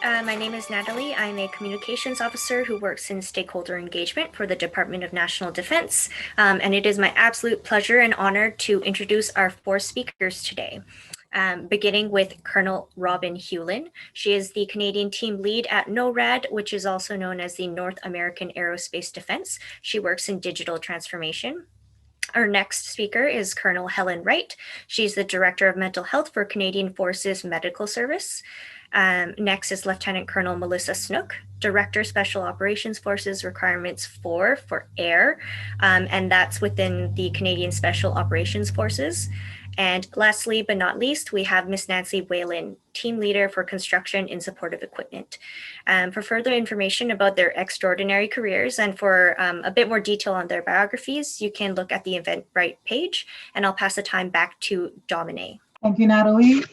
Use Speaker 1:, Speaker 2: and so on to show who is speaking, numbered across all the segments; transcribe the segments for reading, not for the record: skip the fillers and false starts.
Speaker 1: My name is Natalie. I'm a communications officer who works in stakeholder engagement for the Department of National Defense. And it is my absolute pleasure and honor to introduce our four speakers today. Beginning with Colonel Robin Hewlin. She is the Canadian team lead at NORAD, which is also known as the North American Aerospace Defense. She works in digital transformation. Our next speaker is Colonel Helen Wright. She's the Director of Mental Health for Canadian Forces Medical Service. Next is Lieutenant Colonel Melissa Snook, Director Special Operations Forces Requirements 4 for Air, and that's within the Canadian Special Operations Forces. And lastly, but not least, we have Miss Nancy Whalen, Team Leader for Construction in Supportive Equipment. For further information about their extraordinary careers and for a bit more detail on their biographies, you can look at the Eventbrite page, and I'll pass the time back to Dominique.
Speaker 2: Thank you, Natalie.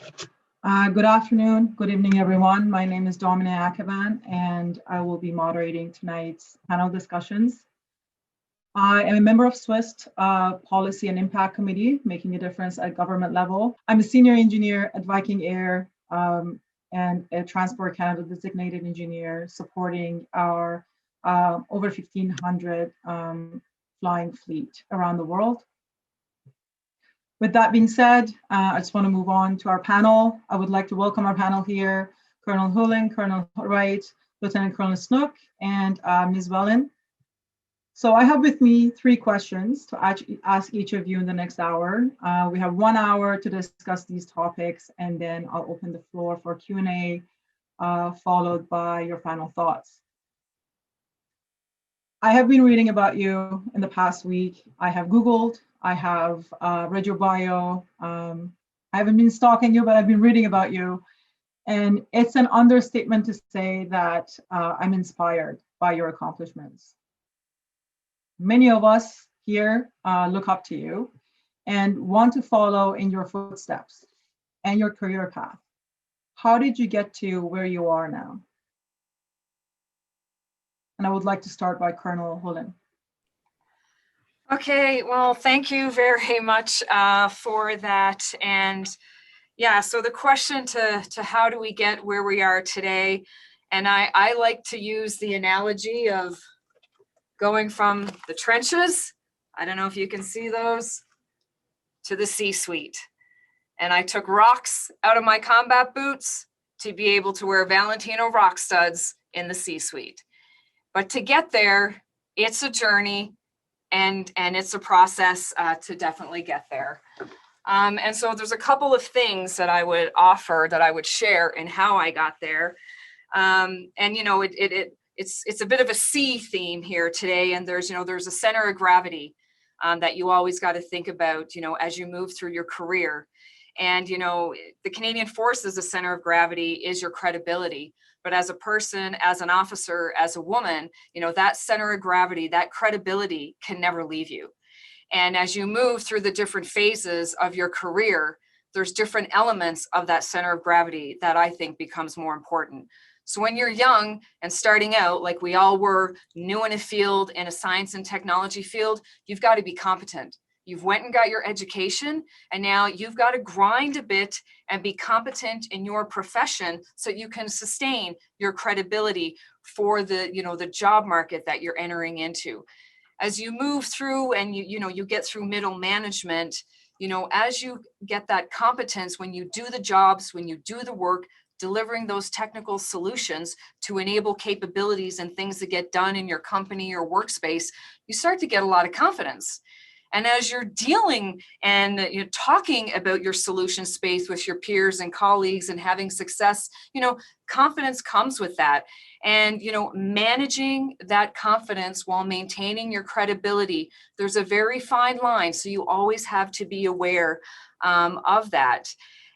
Speaker 2: Good afternoon, good evening, everyone. My name is Dominique Akavan, and I will be moderating tonight's panel discussions. I am a member of SWIST Policy and Impact Committee, making a difference at government level. I'm a senior engineer at Viking Air and a Transport Canada designated engineer supporting our over 1,500 flying fleet around the world. With that being said, I just want to move on to our panel. I would like to welcome our panel here, Colonel Hewlin, Colonel Wright, Lieutenant Colonel Snook, and Ms. Whalen. So I have with me 3 questions to ask each of you in the next hour. We have 1 hour to discuss these topics, and then I'll open the floor for Q&A, followed by your final thoughts. I have been reading about you in the past week. I have Googled, I have read your bio. I haven't been stalking you, but I've been reading about you. And it's an understatement to say that I'm inspired by your accomplishments. Many of us here look up to you and want to follow in your footsteps and your career path. How did you get to where you are now? And I would like to start by Colonel Hewlin.
Speaker 3: Okay, well, thank you very much for that. And yeah, so the question to how do we get where we are today? And I like to use the analogy of going from the trenches, I don't know if you can see those, to the C-suite. And I took rocks out of my combat boots to be able to wear Valentino rock studs in the C-suite. But to get there, it's a journey. And it's a process to definitely get there. And so there's a couple of things that I would offer, that I would share in how I got there. And you know, it's a bit of a C theme here today. And there's a center of gravity that you always got to think about, as you move through your career. And the Canadian Forces, the center of gravity is your credibility. But as a person, as an officer, as a woman, that center of gravity, that credibility can never leave you. And as you move through the different phases of your career, there's different elements of that center of gravity that I think becomes more important. So when you're young and starting out, like we all were, new in a field, in a science and technology field, you've got to be competent. You've went and got your education, and now you've got to grind a bit and be competent in your profession so you can sustain your credibility for the job market that you're entering into. As you move through and you get through middle management, as you get that competence, when you do the jobs, when you do the work, delivering those technical solutions to enable capabilities and things that get done in your company or workspace, you start to get a lot of confidence. And as you're dealing and you're talking about your solution space with your peers and colleagues and having success, confidence comes with that. And, managing that confidence while maintaining your credibility, there's a very fine line. So you always have to be aware of that.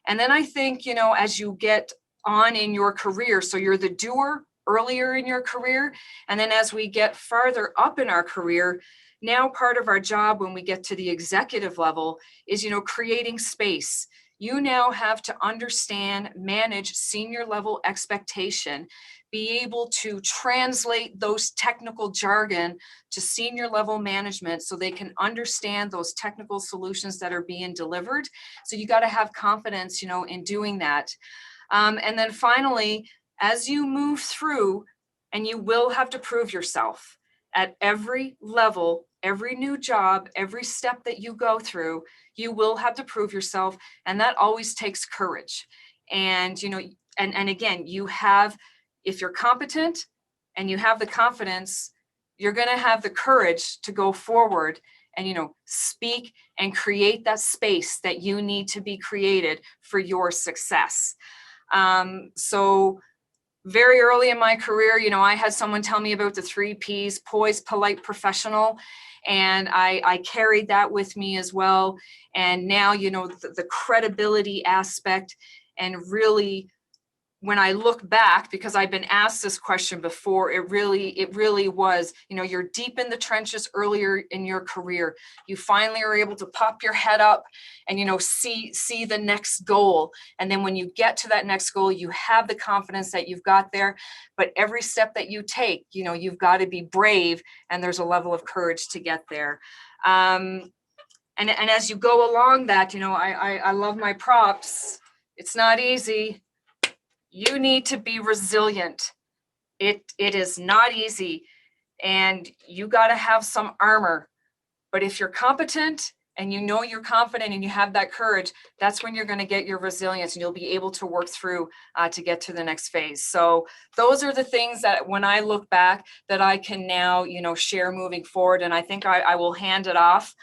Speaker 3: And then I think, as you get on in your career, so you're the doer earlier in your career. And then as we get farther up in our career, now part of our job when we get to the executive level is, creating space. You now have to understand, manage senior level expectation, be able to translate those technical jargon to senior level management so they can understand those technical solutions that are being delivered. So you got to have confidence, in doing that. And then finally, as you move through, and you will have to prove yourself at every level, every new job, every step that you go through, you will have to prove yourself. And that always takes courage. And, you know, and again, you have, if you're competent and you have the confidence, you're going to have the courage to go forward and, you know, speak and create that space that you need to be created for your success. So very early in my career, you know, I had someone tell me about the 3 Ps: poised, polite, professional. And I carried that with me as well. And now, you know, the credibility aspect, and really, when I look back, because I've been asked this question before, it really was, you know, you're deep in the trenches earlier in your career. You finally are able to pop your head up and, you know, see the next goal. And then when you get to that next goal, you have the confidence that you've got there. But every step that you take, you know, you've got to be brave, and there's a level of courage to get there. And as you go along that, you know, I love my props. It's not easy. You need to be resilient. It is not easy, and you got to have some armor. But if you're competent and you know you're confident and you have that courage, that's when you're going to get your resilience, and you'll be able to work through to get to the next phase. So those are the things that when I look back that I can now, you know, share moving forward. And I think I will hand it off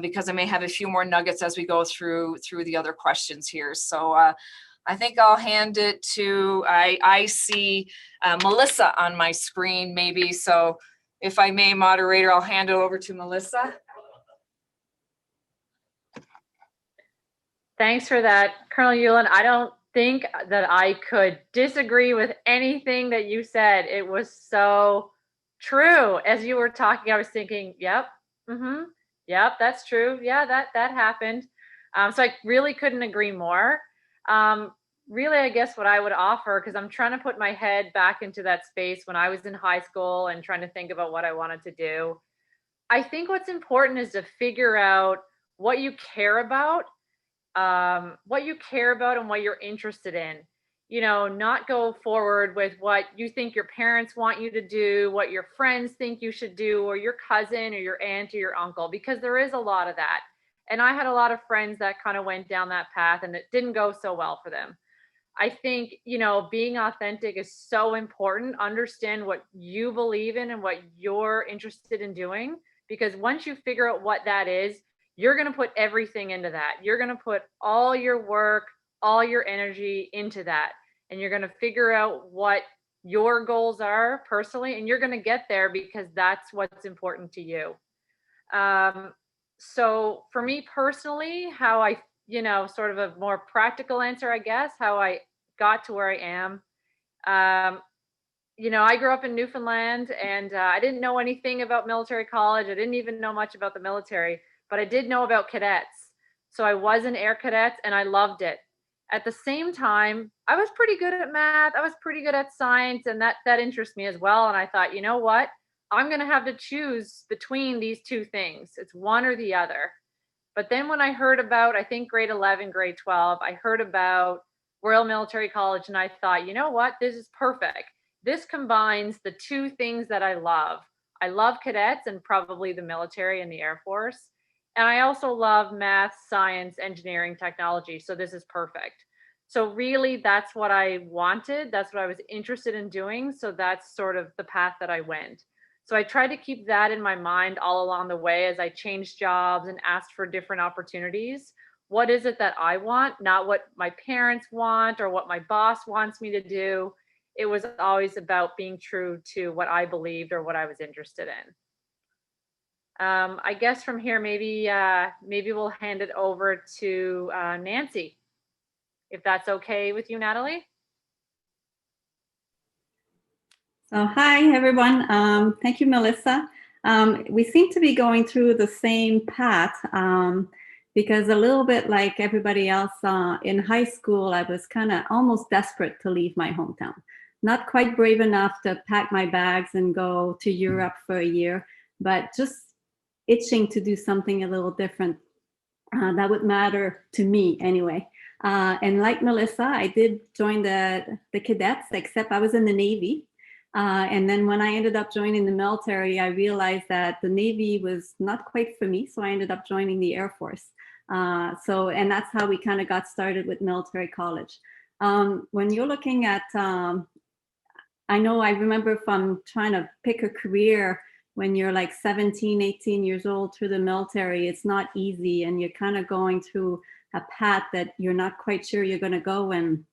Speaker 3: because I may have a few more nuggets as we go through the other questions here. So I think I'll hand it to, I see Melissa on my screen maybe. So if I may, moderator, I'll hand it over to Melissa.
Speaker 4: Thanks for that, Colonel Yulin. I don't think that I could disagree with anything that you said. It was so true. As you were talking, I was thinking, yep, yep, that's true. Yeah, that happened. So I really couldn't agree more. Really, I guess what I would offer, because I'm trying to put my head back into that space when I was in high school and trying to think about what I wanted to do. I think what's important is to figure out what you care about, and what you're interested in. You know, not go forward with what you think your parents want you to do, what your friends think you should do, or your cousin or your aunt or your uncle, because there is a lot of that. And I had a lot of friends that kind of went down that path and it didn't go so well for them. I think, you know, being authentic is so important. Understand what you believe in and what you're interested in doing, because once you figure out what that is, you're going to put everything into that. You're going to put all your work, all your energy into that. And you're going to figure out what your goals are personally, and you're going to get there because that's what's important to you. So for me personally, how I, you know, sort of a more practical answer, I guess, how I got to where I am. You know, I grew up in Newfoundland, and I didn't know anything about military college. I didn't even know much about the military, but I did know about cadets. So I was in air cadets and I loved it. At the same time, I was pretty good at math. I was pretty good at science, and that interests me as well. And I thought, you know what? I'm going to have to choose between these two things. It's one or the other. But then when I heard about, I think grade 11, grade 12, I heard about Royal Military College, and I thought, you know what? This is perfect. This combines the two things that I love. I love cadets and probably the military and the Air Force. And I also love math, science, engineering, technology. So this is perfect. So really, that's what I wanted. That's what I was interested in doing. So that's sort of the path that I went. So I tried to keep that in my mind all along the way as I changed jobs and asked for different opportunities. What is it that I want? Not what my parents want or what my boss wants me to do. It was always about being true to what I believed or what I was interested in. I guess from here, maybe we'll hand it over to Nancy, if that's okay with you, Natalie.
Speaker 5: So hi, everyone. Thank you, Melissa. We seem to be going through the same path because a little bit like everybody else in high school, I was kind of almost desperate to leave my hometown. Not quite brave enough to pack my bags and go to Europe for a year, but just itching to do something a little different that would matter to me anyway. And like Melissa, I did join the cadets, except I was in the Navy. And then when I ended up joining the military, I realized that the Navy was not quite for me. So I ended up joining the Air Force. And that's how we kind of got started with military college. When you're looking at, I know I remember from trying to pick a career when you're like 17, 18 years old through the military, it's not easy. And you're kind of going through a path that you're not quite sure you're going to go. And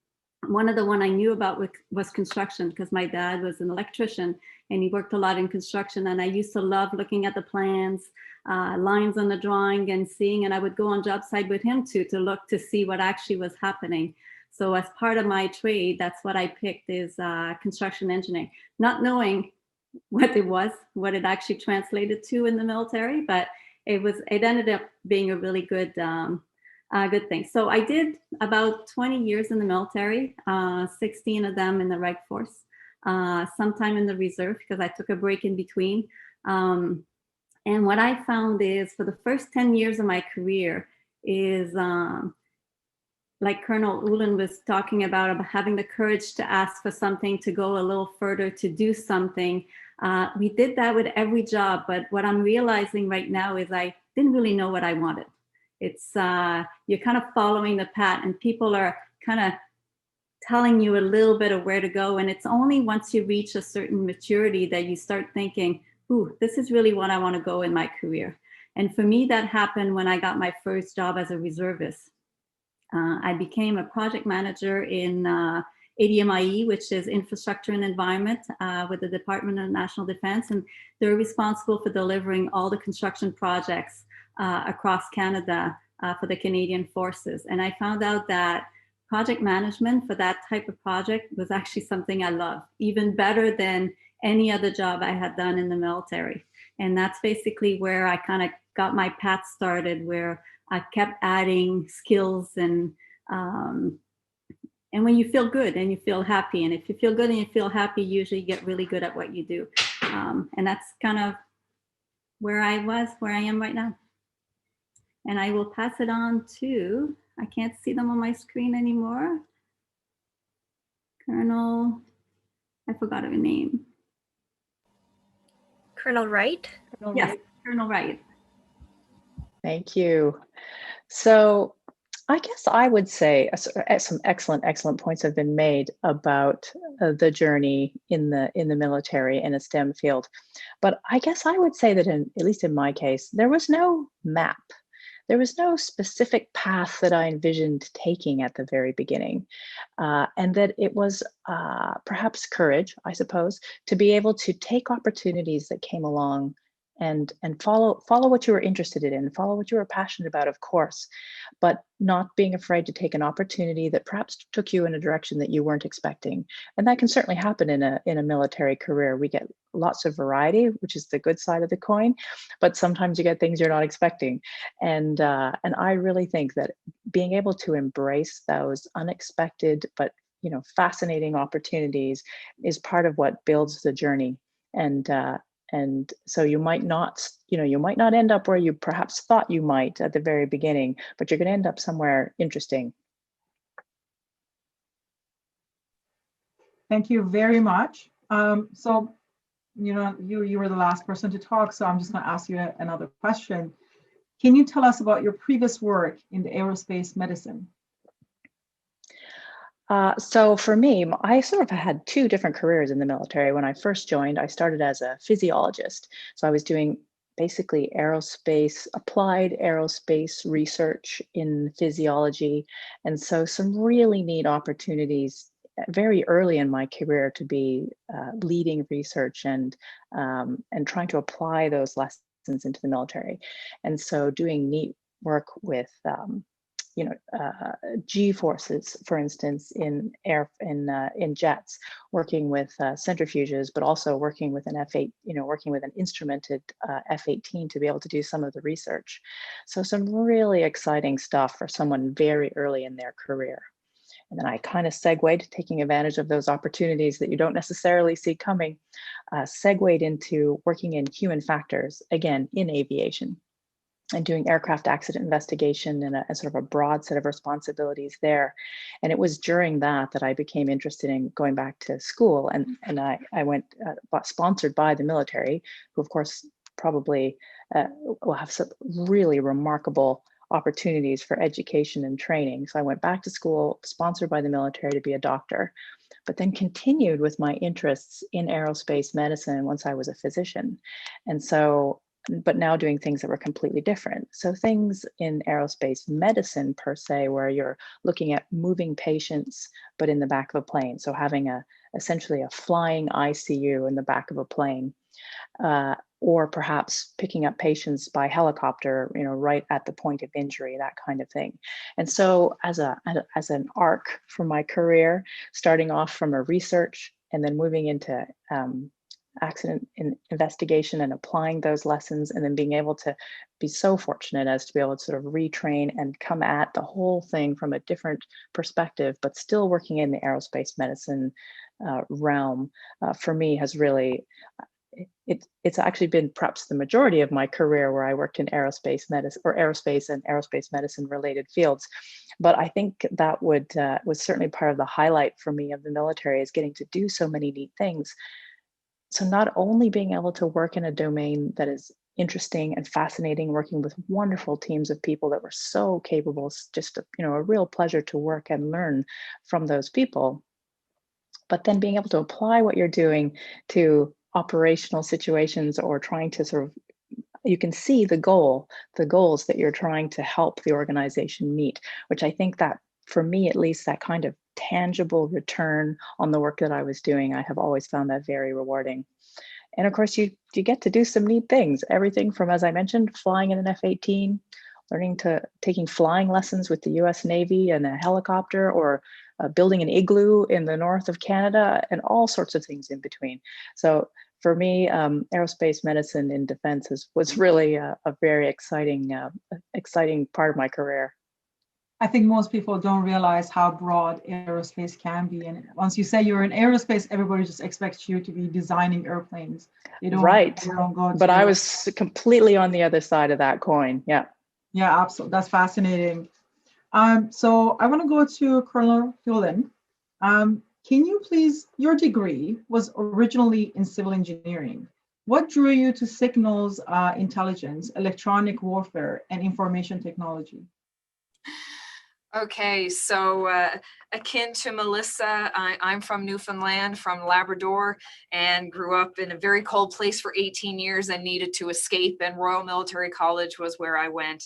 Speaker 5: one of the one I knew about was construction, because my dad was an electrician and he worked a lot in construction. And I used to love looking at the plans, lines on the drawing and seeing, and I would go on job site with him to look to see what actually was happening. So as part of my trade, that's what I picked is construction engineering, not knowing what it actually translated to in the military, but it ended up being a really good thing. So I did about 20 years in the military, 16 of them in the Reg Force, sometime in the reserve because I took a break in between. And what I found is for the first 10 years of my career is like Colonel Ulan was talking about having the courage to ask for something, to go a little further, to do something. We did that with every job, but what I'm realizing right now is I didn't really know what I wanted. It's you're kind of following the path and people are kind of telling you a little bit of where to go. And it's only once you reach a certain maturity that you start thinking, ooh, this is really what I want to go in my career. And for me, that happened when I got my first job as a reservist. I became a project manager in ADMIE, which is Infrastructure and Environment with the Department of National Defense. And they're responsible for delivering all the construction projects across Canada for the Canadian Forces. And I found out that project management for that type of project was actually something I loved, even better than any other job I had done in the military. And that's basically where I kind of got my path started, where I kept adding skills and when you feel good and you feel happy, and if you feel good and you feel happy, you usually get really good at what you do. And that's kind of where I am right now. And I will pass it on to, I can't see them on my screen anymore. Colonel, I forgot her name.
Speaker 1: Colonel Wright?
Speaker 5: Yes, Colonel Wright.
Speaker 6: Thank you. So I guess I would say some excellent points have been made about the journey in the military in a STEM field. But I guess I would say that at least in my case, there was no map. There was no specific path that I envisioned taking at the very beginning. And that it was perhaps courage, I suppose, to be able to take opportunities that came along and follow what you were interested in, follow what you were passionate about, of course, but not being afraid to take an opportunity that perhaps took you in a direction that you weren't expecting. And that can certainly happen in a military career. We get lots of variety, which is the good side of the coin, but sometimes you get things you're not expecting. And I really think that being able to embrace those unexpected but fascinating opportunities is part of what builds the journey. And so you might not end up where you perhaps thought you might at the very beginning, but you're going to end up somewhere interesting.
Speaker 2: Thank you very much. So, you were the last person to talk, so I'm just going to ask you another question. Can you tell us about your previous work in the aerospace medicine?
Speaker 6: So for me, I sort of had two different careers in the military. When I first joined, I started as a physiologist. So I was doing basically applied aerospace research in physiology. And so some really neat opportunities very early in my career to be leading research and trying to apply those lessons into the military. And so doing neat work with G forces, for instance, in jets, working with centrifuges, but also working with an F8, working with an instrumented F-18 to be able to do some of the research. So some really exciting stuff for someone very early in their career. And then I kind of segued, taking advantage of those opportunities that you don't necessarily see coming, segued into working in human factors, again, in aviation. and doing aircraft accident investigation and a sort of a broad set of responsibilities there. And it was during that I became interested in going back to school. And I went sponsored by the military, who of course probably will have some really remarkable opportunities for education and training. So I went back to school, sponsored by the military to be a doctor, but then continued with my interests in aerospace medicine once I was a physician. And so, but now doing things that were completely different. So things in aerospace medicine per se, where you're looking at moving patients, but in the back of a plane. So having essentially a flying ICU in the back of a plane, or perhaps picking up patients by helicopter, right at the point of injury, that kind of thing. And so as an arc for my career, starting off from a research and then moving into accident investigation and applying those lessons, and then being able to be so fortunate as to be able to sort of retrain and come at the whole thing from a different perspective, but still working in the aerospace medicine realm, for me has really, it's actually been perhaps the majority of my career where I worked in aerospace medicine or aerospace and aerospace medicine related fields. But I think that was certainly part of the highlight for me of the military, is getting to do so many neat things. So not only being able to work in a domain that is interesting and fascinating, working with wonderful teams of people that were so capable, it's just a real pleasure to work and learn from those people, but then being able to apply what you're doing to operational situations, or trying to sort of, you can see the goals that you're trying to help the organization meet, which I think that, for me at least, that kind of tangible return on the work that I was doing, I have always found that very rewarding. And of course, you get to do some neat things, everything from, as I mentioned, flying in an F-18, taking flying lessons with the US Navy and a helicopter, or building an igloo in the north of Canada, and all sorts of things in between. So for me, aerospace medicine in defense was really a very exciting part of my career.
Speaker 2: I think most people don't realize how broad aerospace can be. And once you say you're in aerospace, everybody just expects you to be designing airplanes. They don't,
Speaker 6: right.
Speaker 2: They don't go
Speaker 6: but I was completely on the other side of that coin. Yeah.
Speaker 2: Yeah, absolutely. That's fascinating. So I want to go to Colonel Hewlin. Can you please, your degree was originally in civil engineering. What drew you to signals intelligence, electronic warfare, and information technology?
Speaker 3: Okay, so akin to Melissa, I'm from Newfoundland, from Labrador, and grew up in a very cold place for 18 years and needed to escape, and Royal Military College was where I went.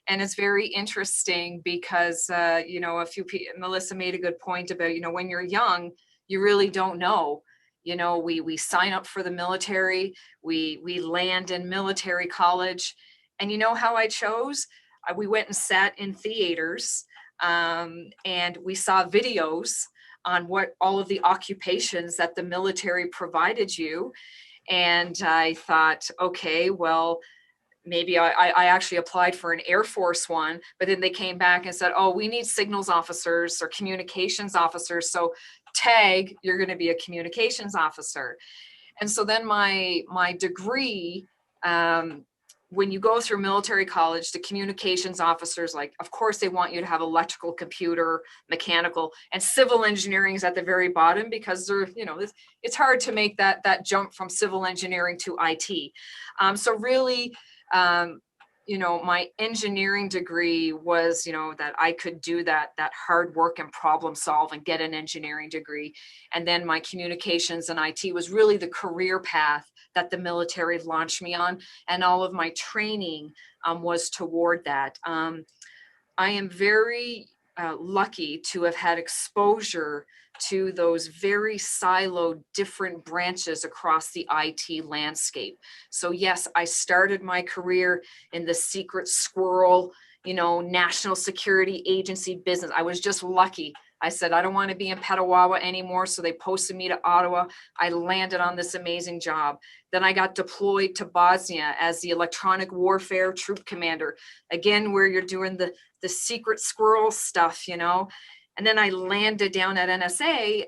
Speaker 3: And it's very interesting because, Melissa made a good point about, when you're young, you really don't know. We sign up for the military, we land in military college, and you know how I chose? We went and sat in theaters, and we saw videos on what all of the occupations that the military provided you. And I thought, okay, well, maybe I actually applied for an Air Force one, but then they came back and said, oh, we need signals officers or communications officers. So tag, you're going to be a communications officer. And so then my degree, when you go through military college, the communications officers, like, of course, they want you to have electrical, computer, mechanical, and civil engineering is at the very bottom, because they're, it's hard to make that jump from civil engineering to IT. So really, my engineering degree was, that I could do that hard work and problem solve and get an engineering degree. And then my communications and IT was really the career path that the military launched me on. And all of my training was toward that. I am very lucky to have had exposure to those very siloed different branches across the IT landscape. So yes, I started my career in the secret squirrel, national security agency business. I was just lucky. I said, I don't want to be in Petawawa anymore. So they posted me to Ottawa. I landed on this amazing job. Then I got deployed to Bosnia as the electronic warfare troop commander. Again, where you're doing the secret squirrel stuff, And then I landed down at NSA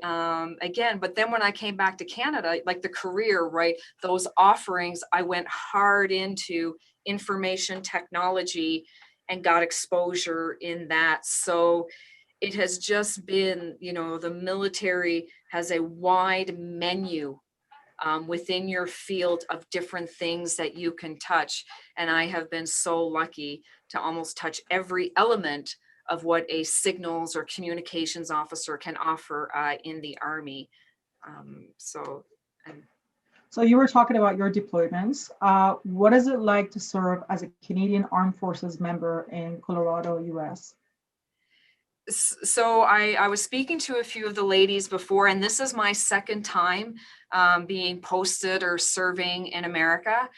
Speaker 3: again. But then when I came back to Canada, like the career, right, those offerings, I went hard into information technology and got exposure in that. So it has just been, you know, the military has a wide menu within your field of different things that you can touch. And I have been so lucky to almost touch every element of what a signals or communications officer can offer in the Army.
Speaker 2: So you were talking about your deployments. What is it like to serve as a Canadian Armed Forces member in Colorado, US?
Speaker 3: So I was speaking to a few of the ladies before, and this is my second time being posted or serving in America.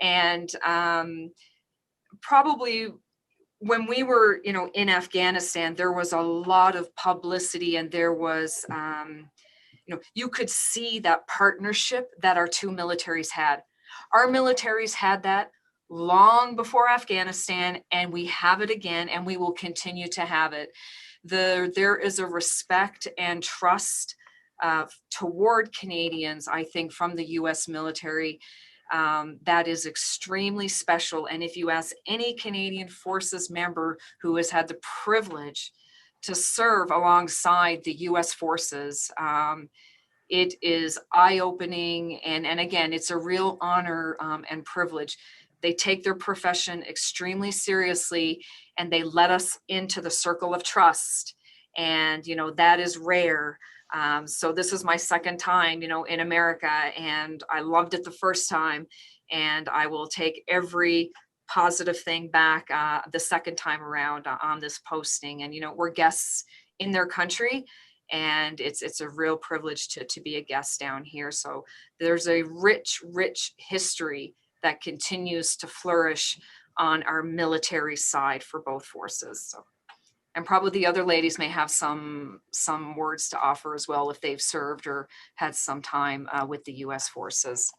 Speaker 3: And probably when we were, you know, in Afghanistan, there was a lot of publicity, and there was, you know, you could see that partnership that our two militaries had. Our militaries had that long before Afghanistan, and we have it again, and we will continue to have it. There is a respect and trust toward Canadians, I think, from the US military that is extremely special. And if you ask any Canadian Forces member who has had the privilege to serve alongside the US forces, it is eye-opening. And again, it's a real honor and privilege. They take their profession extremely seriously, and they let us into the circle of trust. And, you know, that is rare. So this is my second time, you know, in America, and I loved it the first time. And I will take every positive thing back the second time around on this posting. And, you know, we're guests in their country, and it's a real privilege to be a guest down here. So there's a rich, rich history that continues to flourish on our military side for both forces. So, and probably the other ladies may have some words to offer as well if they've served or had some time with the U.S. forces.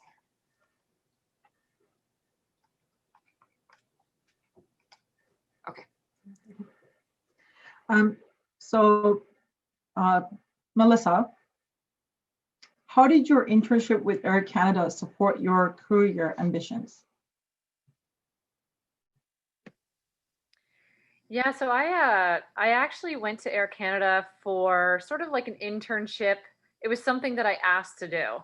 Speaker 3: Okay.
Speaker 2: So, Melissa, how did your internship with Air Canada support your career ambitions?
Speaker 4: Yeah, so I actually went to Air Canada for sort of like an internship. It was something that I asked to do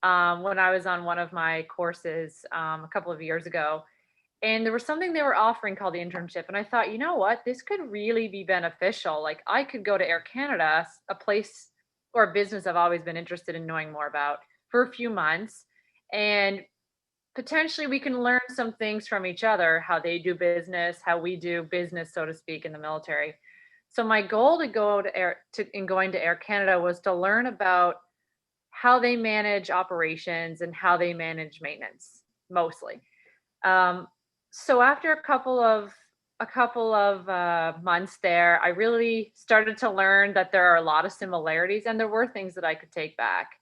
Speaker 4: when I was on one of my courses a couple of years ago. And there was something they were offering called the internship. And I thought, you know what, this could really be beneficial. Like I could go to Air Canada, a place or a business I've always been interested in knowing more about, for a few months. And potentially we can learn some things from each other, how they do business, how we do business, so to speak, in the military. So my goal to go in going to Air Canada was to learn about how they manage operations and how they manage maintenance, mostly. So after a couple of months there, I really started to learn that there are a lot of similarities, and there were things that I could take back.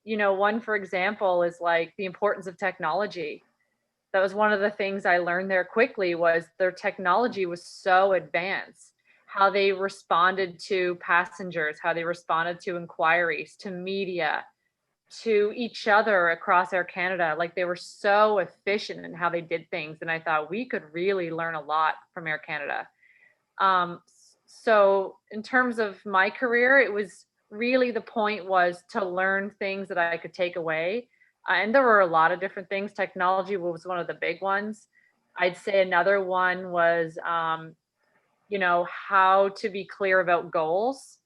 Speaker 4: You know, one, for example, is like the importance of technology. That was one of the things I learned there quickly, was their technology was so advanced, how they responded to passengers, how they responded to inquiries, to media, to each other across Air Canada. Like they were so efficient in how they did things. And I thought we could really learn a lot from Air Canada. So in terms of my career, it was really, the point was to learn things that I could take away. And there were a lot of different things. Technology was one of the big ones. I'd say another one was, you know, how to be clear about goals,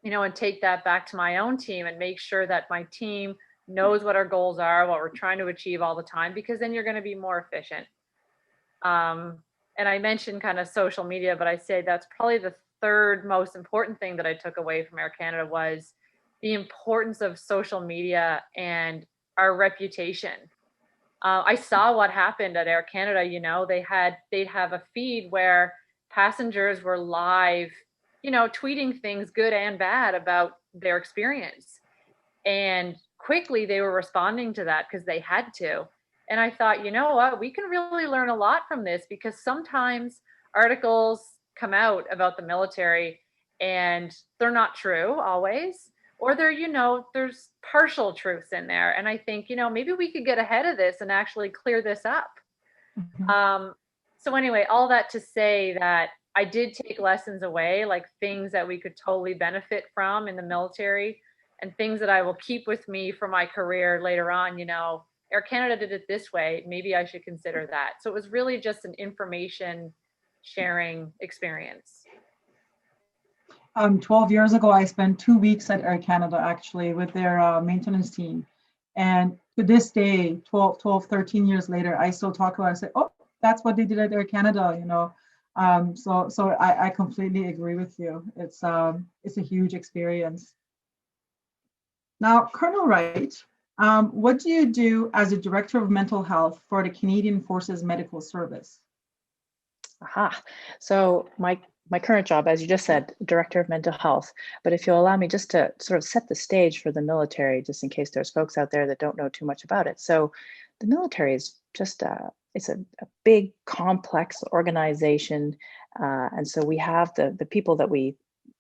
Speaker 4: you know, and take that back to my own team and make sure that my team knows what our goals are, what we're trying to achieve all the time, because then you're going to be more efficient. And I mentioned kind of social media, but I say that's probably the third most important thing that I took away from Air Canada, was the importance of social media and our reputation. I saw what happened at Air Canada. You know, they'd have a feed where passengers were live, you know, tweeting things good and bad about their experience. And quickly they were responding to that because they had to. And I thought, you know what, we can really learn a lot from this, because sometimes articles come out about the military and they're not true always, or they're, you know, there's partial truths in there. And I think, you know, maybe we could get ahead of this and actually clear this up. So anyway, all that to say that I did take lessons away, like things that we could totally benefit from in the military and things that I will keep with me for my career later on. You know, Air Canada did it this way. Maybe I should consider that. So it was really just an information sharing experience.
Speaker 2: 12 years ago, I spent 2 weeks at Air Canada actually with their maintenance team. And to this day, 13 years later, I still talk about it. I say, oh, that's what they did at Air Canada, you know. So I completely agree with you. It's a huge experience. Now, Colonel Wright, what do you do as a Director of Mental Health for the Canadian Forces Medical Service?
Speaker 6: Aha. So my current job, as you just said, Director of Mental Health. But if you'll allow me just to sort of set the stage for the military, just in case there's folks out there that don't know too much about it. So the military is just it's a big, complex organization. And so we have the people that we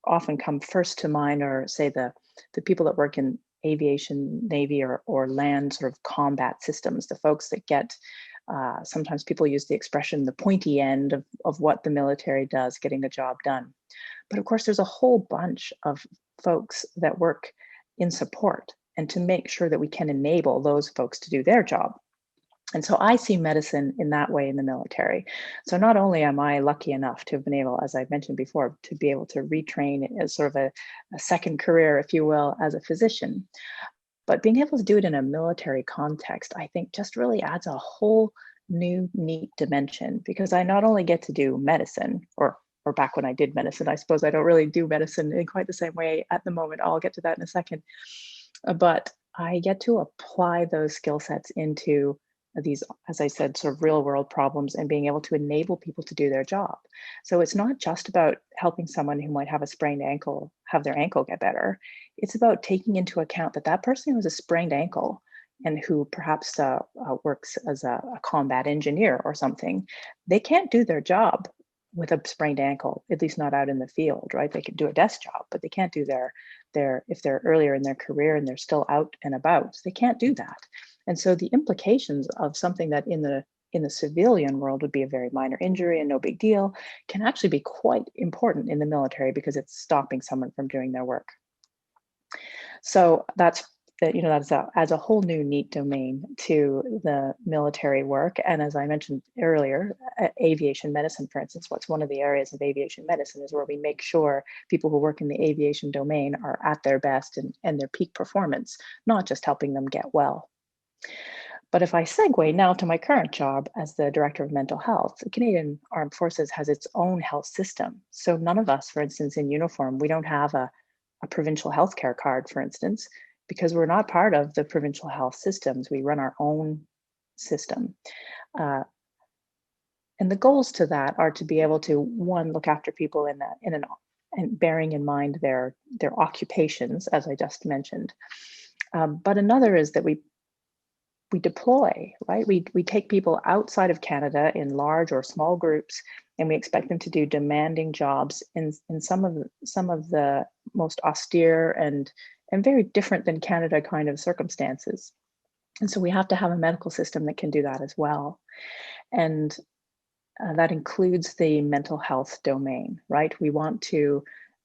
Speaker 6: often come first to mind, or say the people that work in aviation, Navy, or land sort of combat systems, the folks that get sometimes people use the expression the pointy end of what the military does, getting the job done. But of course, there's a whole bunch of folks that work in support and to make sure that we can enable those folks to do their job. And so I see medicine in that way in the military. So not only am I lucky enough to have been able, as I mentioned before, to be able to retrain as sort of a second career, if you will, as a physician, but being able to do it in a military context, I think just really adds a whole new neat dimension, because I not only get to do medicine, or back when I did medicine, I suppose I don't really do medicine in quite the same way at the moment. I'll get to that in a second. But I get to apply those skill sets into these, as I said, sort of real world problems, and being able to enable people to do their job. So it's not just about helping someone who might have a sprained ankle have their ankle get better. It's about taking into account that that person who has a sprained ankle and who perhaps works as a combat engineer or something, they can't do their job with a sprained ankle, at least not out in the field, right? They can do a desk job, but they can't do their if they're earlier in their career and they're still out and about, they can't do that. And so the implications of something that in the civilian world would be a very minor injury and no big deal can actually be quite important in the military, because it's stopping someone from doing their work. So that's adds a whole new neat domain to the military work. And as I mentioned earlier, aviation medicine, for instance, what's one of the areas of aviation medicine is where we make sure people who work in the aviation domain are at their best and their peak performance, not just helping them get well. But if I segue now to my current job as the Director of Mental Health, the Canadian Armed Forces has its own health system. So none of us, for instance, in uniform, we don't have a provincial healthcare card, for instance, because we're not part of the provincial health systems. We run our own system. And the goals to that are to be able to, one, look after people and bearing in mind their occupations, as I just mentioned. But another is that we deploy, right? We take people outside of Canada in large or small groups, and we expect them to do demanding jobs in some of the most austere and very different than Canada kind of circumstances. And so we have to have a medical system that can do that as well. And that includes the mental health domain, right? We want to,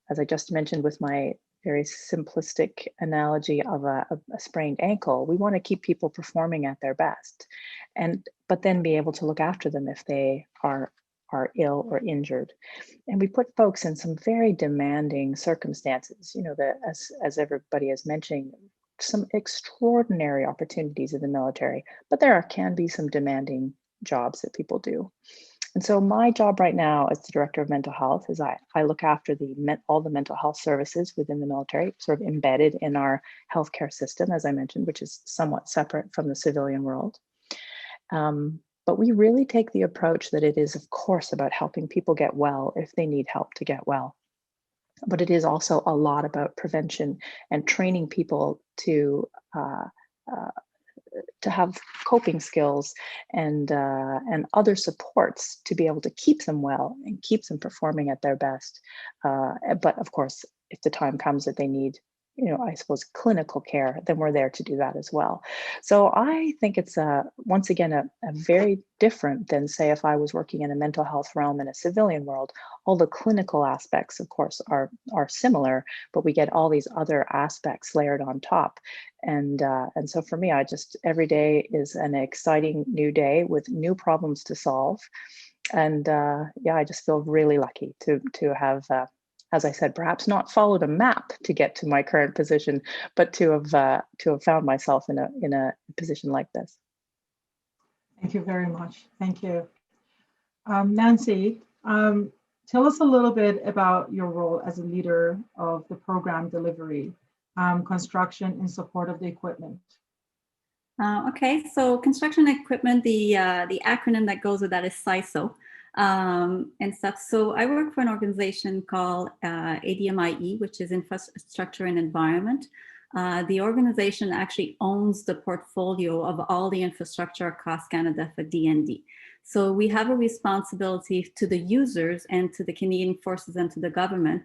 Speaker 6: as I just mentioned with my very simplistic analogy of a sprained ankle, we want to keep people performing at their best, but then be able to look after them if they are ill or injured. And we put folks in some very demanding circumstances, as everybody is mentioning, some extraordinary opportunities in the military, but there can be some demanding jobs that people do. And so my job right now as the Director of Mental Health is I look after all the mental health services within the military, sort of embedded in our healthcare system, as I mentioned, which is somewhat separate from the civilian world. But we really take the approach that it is, of course, about helping people get well if they need help to get well. But it is also a lot about prevention and training people to have coping skills and other supports to be able to keep them well and keep them performing at their best. But of course, if the time comes that they need I suppose clinical care, then we're there to do that as well. So I think it's once again a very different than, say, if I was working in a mental health realm in a civilian world. All the clinical aspects, of course, are similar, but we get all these other aspects layered on top. And so for me, every day is an exciting new day with new problems to solve. And I just feel really lucky to have, as I said, perhaps not followed a map to get to my current position, but to have found myself in a position like this.
Speaker 2: Thank you very much. Thank you. Nancy, tell us a little bit about your role as a leader of the program delivery, construction in support of the equipment.
Speaker 5: Okay, so construction equipment, the acronym that goes with that is CISO and stuff. So I work for an organization called ADMIE, which is Infrastructure and Environment. The organization actually owns the portfolio of all the infrastructure across Canada for DND. So we have a responsibility to the users and to the Canadian forces and to the government,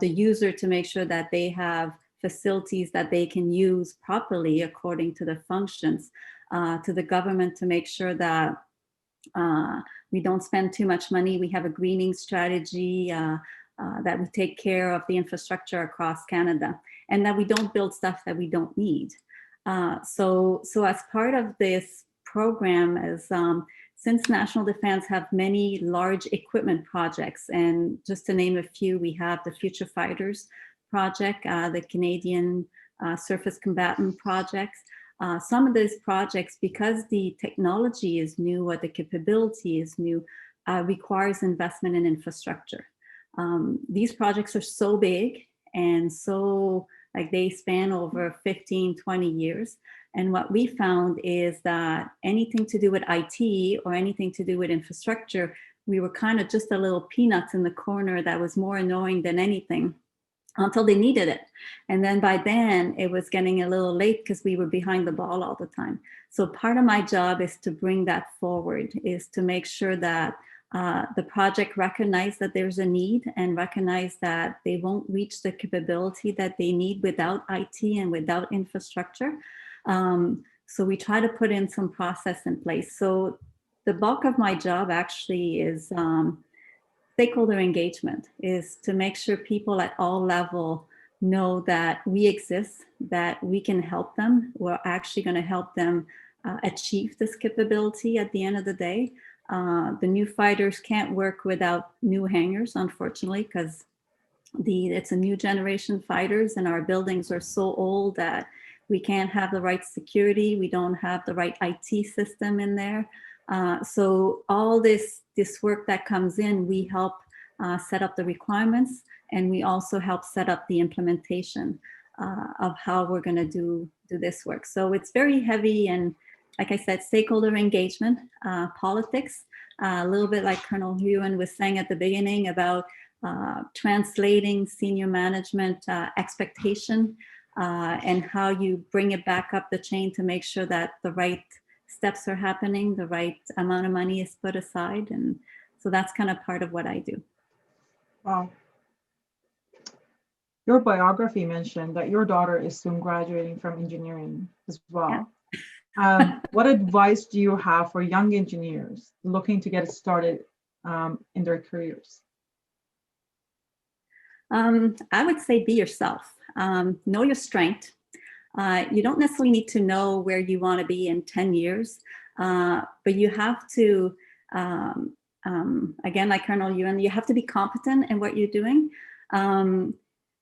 Speaker 5: the user, to make sure that they have facilities that they can use properly according to the functions, to the government to make sure that we don't spend too much money. We have a greening strategy that we take care of the infrastructure across Canada, and that we don't build stuff that we don't need. So as part of this program, since National Defence have many large equipment projects, and just to name a few, we have the Future Fighters project, the Canadian Surface Combatant projects. Some of those projects, because the technology is new or the capability is new, requires investment in infrastructure. These projects are so big and so they span over 15, 20 years. And what we found is that anything to do with IT or anything to do with infrastructure, we were kind of just a little peanuts in the corner that was more annoying than anything until they needed it. And then by then it was getting a little late because we were behind the ball all the time. So part of my job is to bring that forward, is to make sure that the project recognize that there's a need and recognize that they won't reach the capability that they need without IT and without infrastructure. So we try to put in some process in place. So the bulk of my job actually is stakeholder engagement, is to make sure people at all level know that we exist, that we can help them. We're actually going to help them achieve this capability at the end of the day. The new fighters can't work without new hangars, unfortunately, because it's a new generation fighters and our buildings are so old that we can't have the right security. We don't have the right IT system in there. So all this work that comes in, we help set up the requirements, and we also help set up the implementation of how we're going to do this work. So it's very heavy, and like I said, stakeholder engagement, politics, a little bit like Colonel Ewan was saying at the beginning about translating senior management expectation and how you bring it back up the chain to make sure that the right steps are happening, the right amount of money is put aside. And so that's kind of part of what I do.
Speaker 2: Wow. Your biography mentioned that your daughter is soon graduating from engineering as well. Yeah. What advice do you have for young engineers looking to get started in their careers?
Speaker 5: I would say be yourself. Know your strength. You don't necessarily need to know where you want to be in 10 years, but you have to, again, like Colonel Ewan, you have to be competent in what you're doing.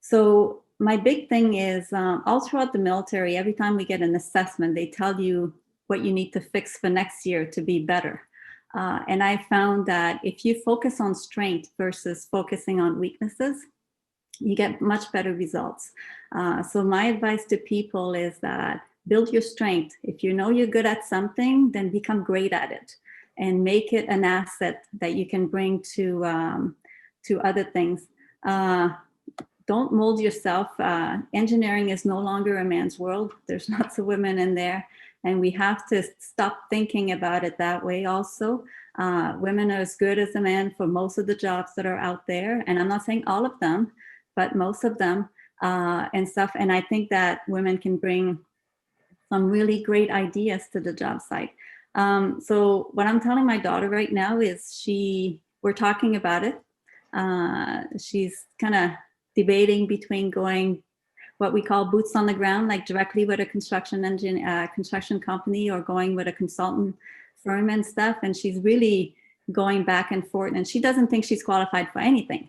Speaker 5: So my big thing is all throughout the military, every time we get an assessment, they tell you what you need to fix for next year to be better. And I found that if you focus on strength versus focusing on weaknesses, you get much better results. So my advice to people is that build your strength. If you know you're good at something, then become great at it and make it an asset that you can bring to other things. Don't mold yourself. Engineering is no longer a man's world. There's lots of women in there, and we have to stop thinking about it that way also. Women are as good as a man for most of the jobs that are out there, and I'm not saying all of them, but most of them. and stuff. And I think that women can bring some really great ideas to the job site. So what I'm telling my daughter right now is we're talking about it. She's kind of debating between going what we call boots on the ground, like directly with a construction company, or going with a consultant firm and stuff. And she's really going back and forth, and she doesn't think she's qualified for anything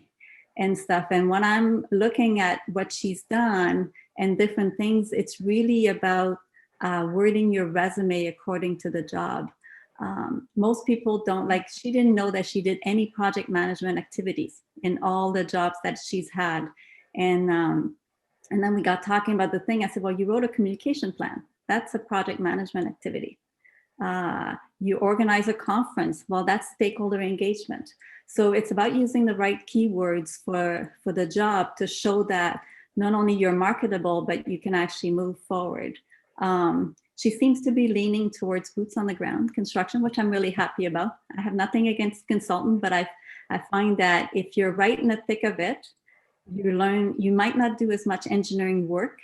Speaker 5: and stuff. And when I'm looking at what she's done and different things, it's really about wording your resume according to the job. Most people don't, like, she didn't know that she did any project management activities in all the jobs that she's had. And then we got talking about the thing. I said, well, you wrote a communication plan. That's a project management activity. You organize a conference. Well, that's stakeholder engagement. So it's about using the right keywords for the job to show that not only you're marketable, but you can actually move forward. She seems to be leaning towards boots on the ground construction, which I'm really happy about. I have nothing against consultant, but I find that if you're right in the thick of it, you might not do as much engineering work,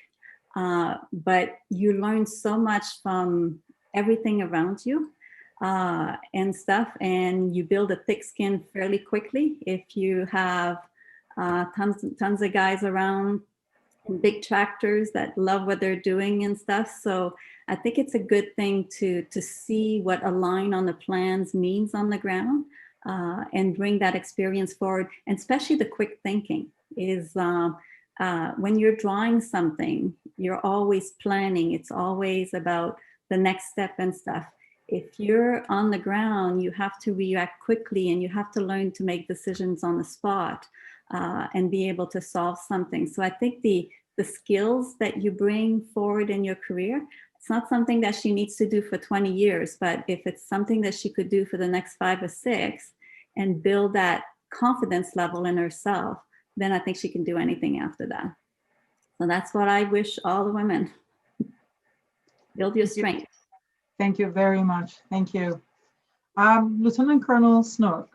Speaker 5: but you learn so much from everything around you and stuff, and you build a thick skin fairly quickly if you have tons of guys around and big tractors that love what they're doing and stuff. So I think it's a good thing to see what a line on the plans means on the ground and bring that experience forward. And especially the quick thinking is when you're drawing something, you're always planning. It's always about the next step and stuff. If you're on the ground, you have to react quickly, and you have to learn to make decisions on the spot and be able to solve something. So I think the skills that you bring forward in your career, it's not something that she needs to do for 20 years, but if it's something that she could do for the next 5 or 6 and build that confidence level in herself, then I think she can do anything after that. So that's what I wish all the women. Build your strength.
Speaker 2: Thank you very much. Thank you. Lieutenant Colonel Snook,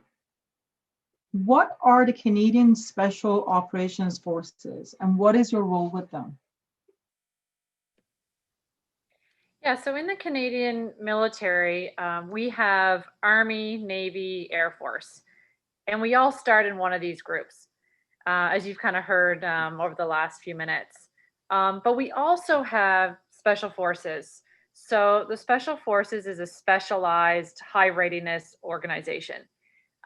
Speaker 2: what are the Canadian Special Operations Forces, and what is your role with them?
Speaker 4: Yeah, so in the Canadian military, we have Army, Navy, Air Force, and we all start in one of these groups, as you've kind of heard over the last few minutes. But we also have Special Forces. So the Special Forces is a specialized high readiness organization.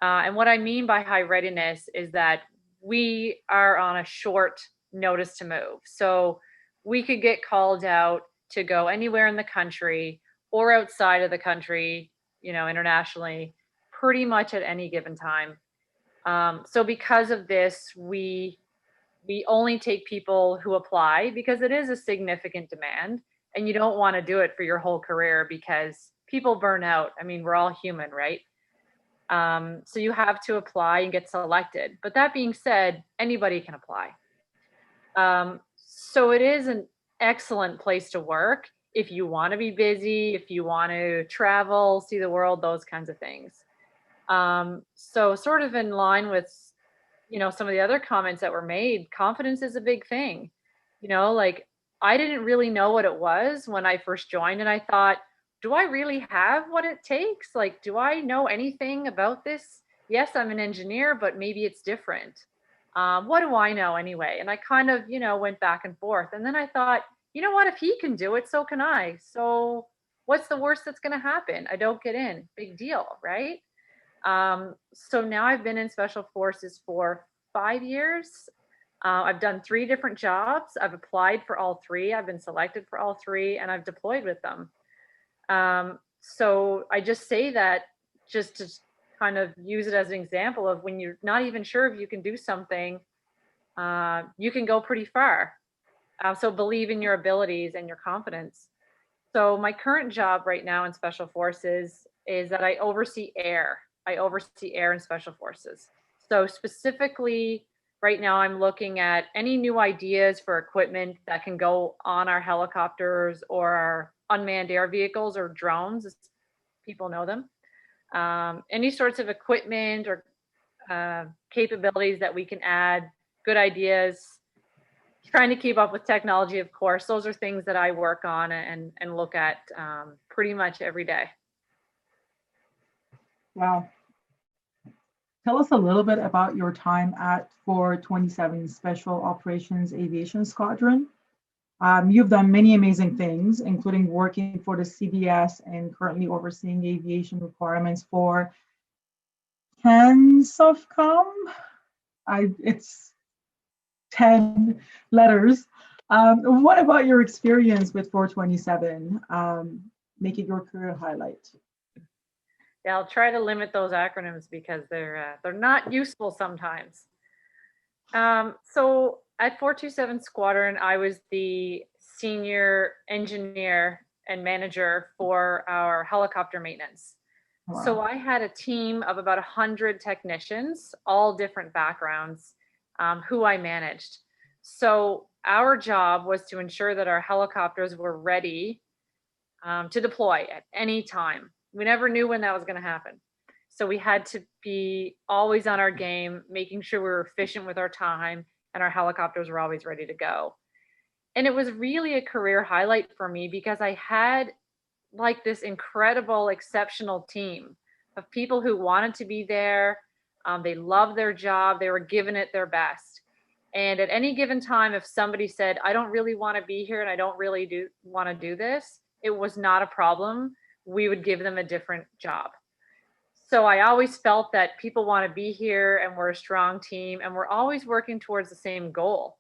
Speaker 4: And what I mean by high readiness is that we are on a short notice to move. So we could get called out to go anywhere in the country or outside of the country, internationally, pretty much at any given time. So because of this, we only take people who apply, because it is a significant demand, and you don't want to do it for your whole career because people burn out. I mean, we're all human, right? So you have to apply and get selected. But that being said, anybody can apply. So it is an excellent place to work if you want to be busy, if you want to travel, see the world, those kinds of things. So sort of in line with, some of the other comments that were made, confidence is a big thing. Like, I didn't really know what it was when I first joined, and I thought, do I really have what it takes? Like, do I know anything about this? Yes, I'm an engineer, but maybe it's different. What do I know anyway? And I kind of, went back and forth. And then I thought, you know what, if he can do it, so can I. So what's the worst that's going to happen? I don't get in. Big deal, right? So now I've been in Special Forces for 5 years. I've done 3 different jobs. I've applied for all 3. I've been selected for all 3, and I've deployed with them. So I just say that just to kind of use it as an example of when you're not even sure if you can do something, you can go pretty far. So believe in your abilities and your confidence. So my current job right now in Special Forces is that I oversee air. I oversee air and Special Forces. So specifically, right now I'm looking at any new ideas for equipment that can go on our helicopters or our unmanned air vehicles or drones, as people know them. Any sorts of equipment or capabilities that we can add, good ideas. trying to keep up with technology, of course. Those are things that I work on and look at pretty much every day.
Speaker 2: Wow. Tell us a little bit about your time at 427 Special Operations Aviation Squadron. You've done many amazing things, including working for the CBS and currently overseeing aviation requirements for CANSOFCOM. It's 10 letters. What about your experience with 427? Make it your career highlight.
Speaker 4: Yeah, I'll try to limit those acronyms because they're not useful sometimes. So at 427 Squadron, I was the senior engineer and manager for our helicopter maintenance.
Speaker 2: Wow.
Speaker 4: So I had a team of about 100 technicians, all different backgrounds, who I managed. So our job was to ensure that our helicopters were ready to deploy at any time. We never knew when that was going to happen. So we had to be always on our game, making sure we were efficient with our time and our helicopters were always ready to go. And it was really a career highlight for me because I had like this incredible, exceptional team of people who wanted to be there. They loved their job. They were giving it their best. And at any given time, if somebody said, I don't really want to be here and I don't really want to do this, it was not a problem. We would give them a different job. So I always felt that people want to be here and we're a strong team and we're always working towards the same goal.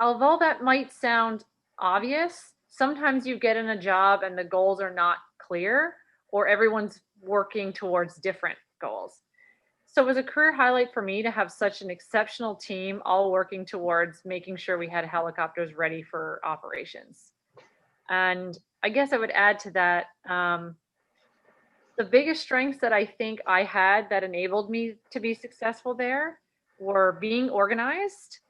Speaker 4: Although that might sound obvious, sometimes you get in a job and the goals are not clear or everyone's working towards different goals. So it was a career highlight for me to have such an exceptional team all working towards making sure we had helicopters ready for operations. And I guess I would add to that, the biggest strengths that I think I had that enabled me to be successful there were being organized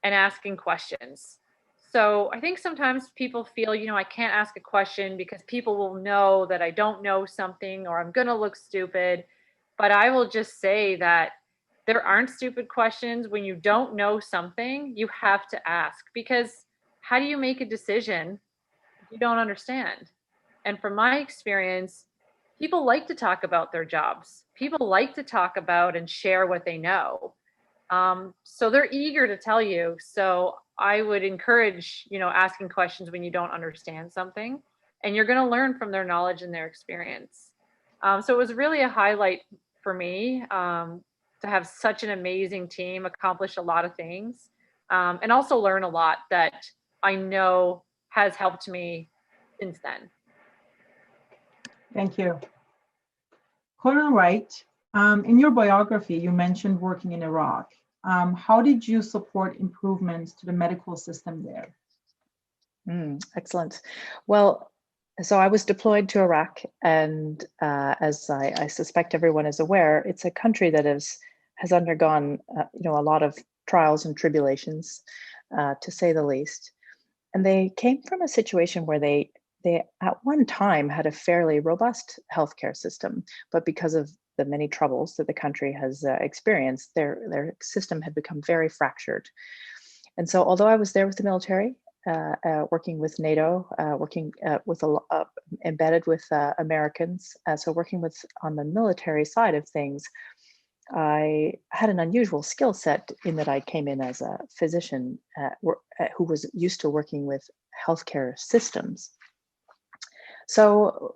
Speaker 4: and asking questions. So I think sometimes people feel, I can't ask a question because people will know that I don't know something or I'm going to look stupid. But I will just say that there aren't stupid questions. When you don't know something, you have to ask, because how do you make a decision if you don't understand? And from my experience, people like to talk about their jobs. People like to talk about and share what they know. So they're eager to tell you. So I would encourage, asking questions when you don't understand something, and you're going to learn from their knowledge and their experience. So it was really a highlight for me to have such an amazing team, accomplish a lot of things, and also learn a lot that I know has helped me since then.
Speaker 2: Thank you. Colonel Wright, in your biography, you mentioned working in Iraq. How did you support improvements to the medical system there?
Speaker 6: Excellent. Well, so I was deployed to Iraq, and as I suspect everyone is aware, it's a country that has undergone a lot of trials and tribulations, to say the least. And they came from a situation where they at one time had a fairly robust healthcare system, but because of the many troubles that the country has experienced, their system had become very fractured. And so although I was there with the military, working with NATO, working embedded with Americans, so working on the military side of things, I had an unusual skill set in that I came in as a physician who was used to working with healthcare systems. So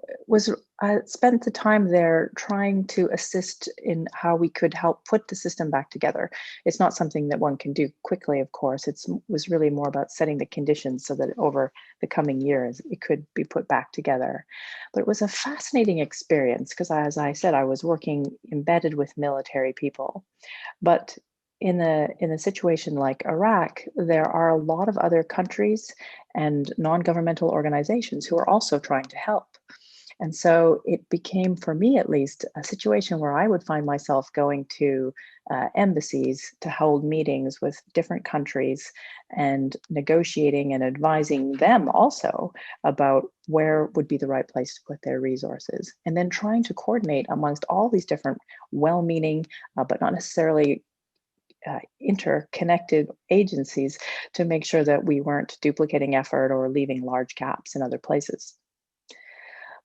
Speaker 6: I spent the time there trying to assist in how we could help put the system back together. It's not something that one can do quickly, of course. It was really more about setting the conditions so that over the coming years, it could be put back together. But it was a fascinating experience because, as I said, I was working embedded with military people. But in a situation like Iraq, there are a lot of other countries and non-governmental organizations who are also trying to help. And so it became, for me at least, a situation where I would find myself going to embassies to hold meetings with different countries and negotiating and advising them also about where would be the right place to put their resources. And then trying to coordinate amongst all these different well-meaning, but not necessarily interconnected agencies to make sure that we weren't duplicating effort or leaving large gaps in other places.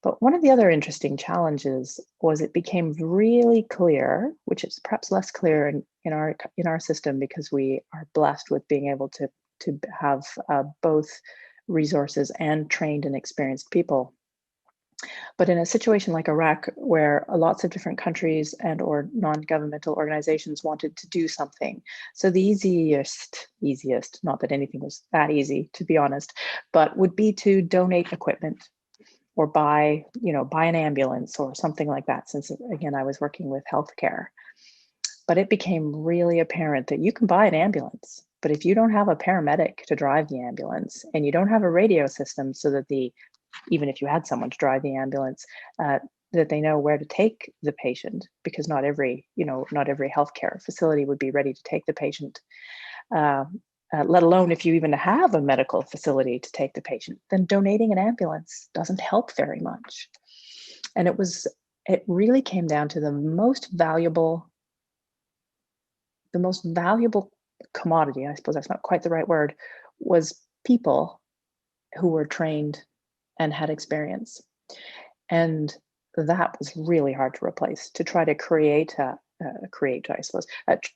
Speaker 6: But one of the other interesting challenges was it became really clear, which is perhaps less clear in our system because we are blessed with being able to have both resources and trained and experienced people. But in a situation like Iraq, where lots of different countries and or non-governmental organizations wanted to do something, so the easiest, not that anything was that easy, to be honest, but would be to donate equipment or buy an ambulance or something like that, since again, I was working with healthcare. But it became really apparent that you can buy an ambulance, but if you don't have a paramedic to drive the ambulance and you don't have a radio system so that even if you had someone to drive the ambulance, that they know where to take the patient, because not every healthcare facility would be ready to take the patient, let alone if you even have a medical facility to take the patient, then donating an ambulance doesn't help very much. And it really came down to the most valuable commodity, I suppose that's not quite the right word, was people who were trained and had experience. And that was really hard to replace. To try to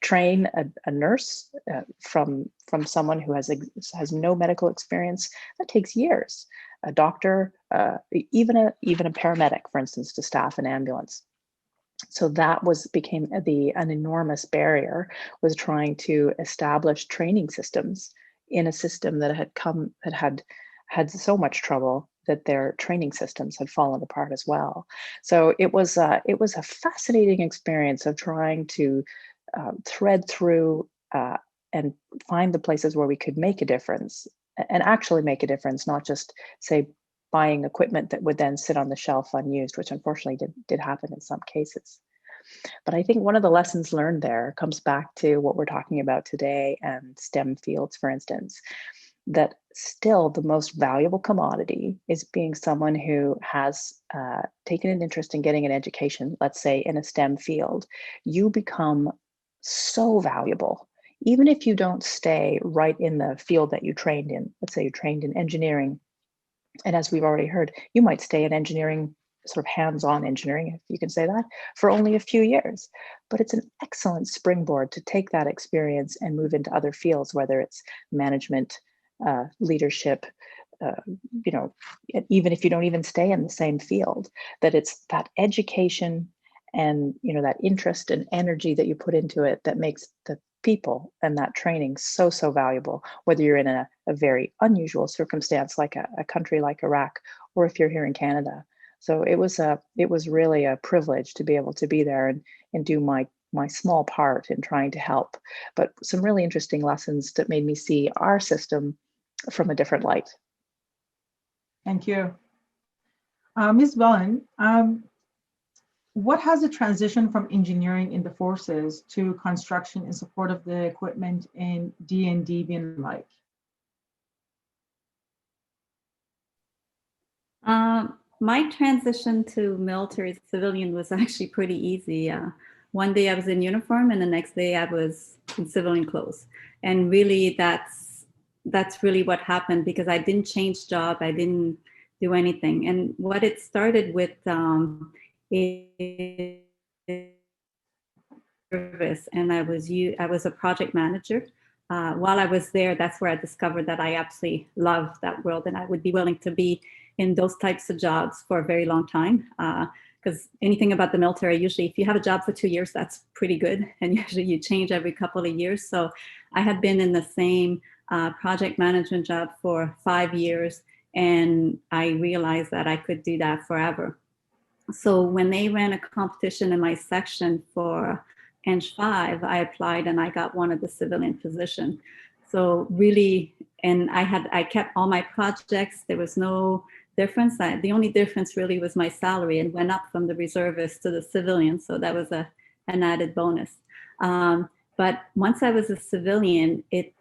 Speaker 6: train a nurse from someone who has no medical experience, that takes years. A doctor, even a paramedic, for instance, to staff an ambulance. So that became an enormous barrier, was trying to establish training systems in a system that had so much trouble that their training systems had fallen apart as well. So it was a fascinating experience of trying to thread through and find the places where we could make a difference, and actually make a difference, not just say buying equipment that would then sit on the shelf unused, which unfortunately did happen in some cases. But I think one of the lessons learned there comes back to what we're talking about today, and STEM fields, for instance, that still the most valuable commodity is being someone who has taken an interest in getting an education, let's say in a STEM field. You become so valuable, even if you don't stay right in the field that you trained in. Let's say you trained in engineering, and as we've already heard, you might stay in engineering, sort of hands-on engineering, if you can say that, for only a few years. But it's an excellent springboard to take that experience and move into other fields, whether it's management, leadership, even if you don't even stay in the same field, that it's that education and that interest and energy that you put into it that makes the people and that training so valuable, whether you're in a very unusual circumstance like a country like Iraq, or if you're here in Canada. So it was really a privilege to be able to be there and do my small part in trying to help. But some really interesting lessons that made me see our system from a different light.
Speaker 2: Thank you. Ms. Bellen, what has the transition from engineering in the forces to construction in support of the equipment in D&D been like?
Speaker 5: My transition to military civilian was actually pretty easy. One day I was in uniform and the next day I was in civilian clothes. And really that's really what happened, because I didn't change job, I didn't do anything. And what it started with service, and I was a project manager. While I was there, that's where I discovered that I absolutely love that world, and I would be willing to be in those types of jobs for a very long time. Because anything about the military, usually if you have a job for 2 years, that's pretty good. And usually you change every couple of years. So I had been in the same project management job for 5 years, and I realized that I could do that forever. So when they ran a competition in my section for Eng 5, I applied and I got one of the civilian position. So really, and I kept all my projects. There was no difference. The only difference really was my salary, and went up from the reservist to the civilian. So that was an added bonus. But once I was a civilian, it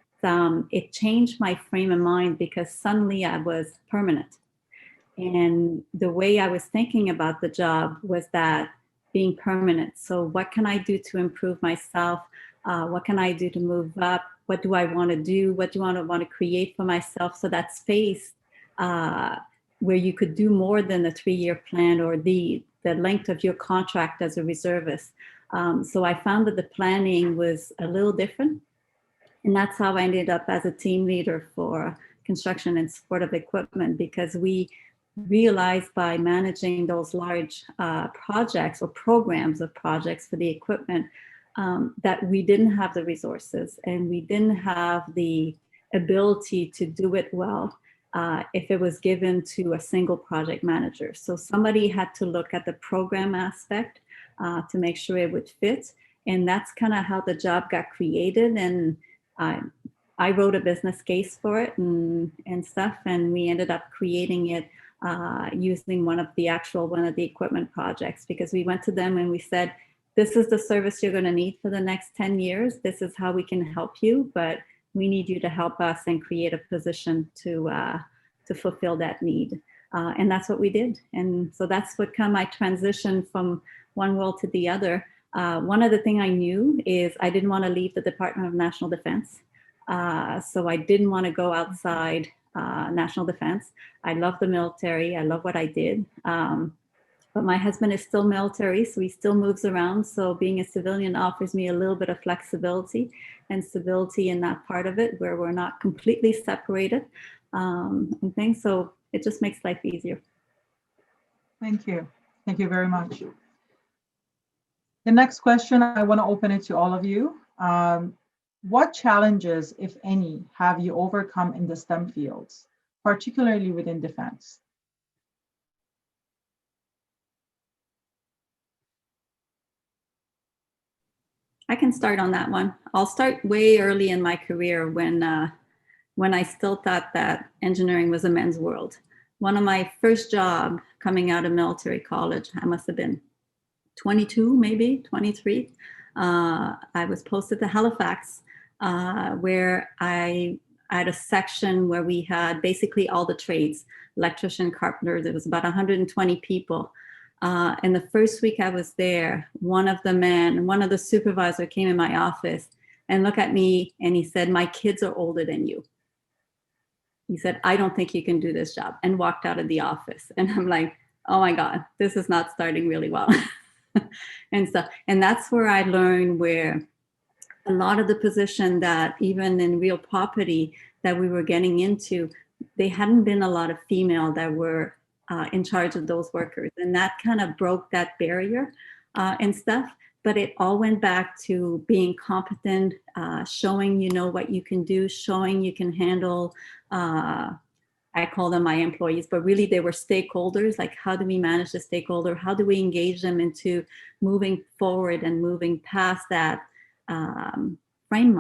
Speaker 5: changed my frame of mind, because suddenly I was permanent. And the way I was thinking about the job was that being permanent. So what can I do to improve myself? What can I do to move up? What do I want to do? What do I want to create for myself? So that space where you could do more than the 3-year plan or the length of your contract as a reservist. So I found that the planning was a little different. And that's how I ended up as a team leader for construction and supportive equipment, because we realized by managing those large projects or programs of projects for the equipment that we didn't have the resources and we didn't have the ability to do it well if it was given to a single project manager. So somebody had to look at the program aspect to make sure it would fit. And that's kind of how the job got created. And I wrote a business case for it and stuff, and we ended up creating it using one of the equipment projects, because we went to them and we said, this is the service you're going to need for the next 10 years. This is how we can help you, but we need you to help us and create a position to fulfill that need. And that's what we did. And so that's what kind of my transition from one world to the other. One other thing I knew is I didn't want to leave the Department of National Defense. So I didn't want to go outside national defense. I love the military. I love what I did. But my husband is still military, so he still moves around. So being a civilian offers me a little bit of flexibility and stability in that part of it where we're not completely separated and things. So it just makes life easier.
Speaker 2: Thank you. Thank you very much. The next question, I want to open it to all of you. What challenges, if any, have you overcome in the STEM fields, particularly within defense?
Speaker 5: I can start on that one. I'll start way early in my career when I still thought that engineering was a men's world. One of my first job coming out of military college, I must have been 22, maybe 23. I was posted to Halifax, where I had a section where we had basically all the trades, electrician, carpenters. It was about 120 people. And the first week I was there, one of the supervisor came in my office and looked at me and he said, "My kids are older than you." He said, "I don't think you can do this job," and walked out of the office. And I'm like, oh my God, this is not starting really well. And that's where I learned where a lot of the position that even in real property that we were getting into, they hadn't been a lot of female that were in charge of those workers. And that kind of broke that barrier and stuff. But it all went back to being competent, showing you know what you can do, showing you can handle, I call them my employees, but really they were stakeholders. Like, how do we manage the stakeholder? How do we engage them into moving forward and moving past that frame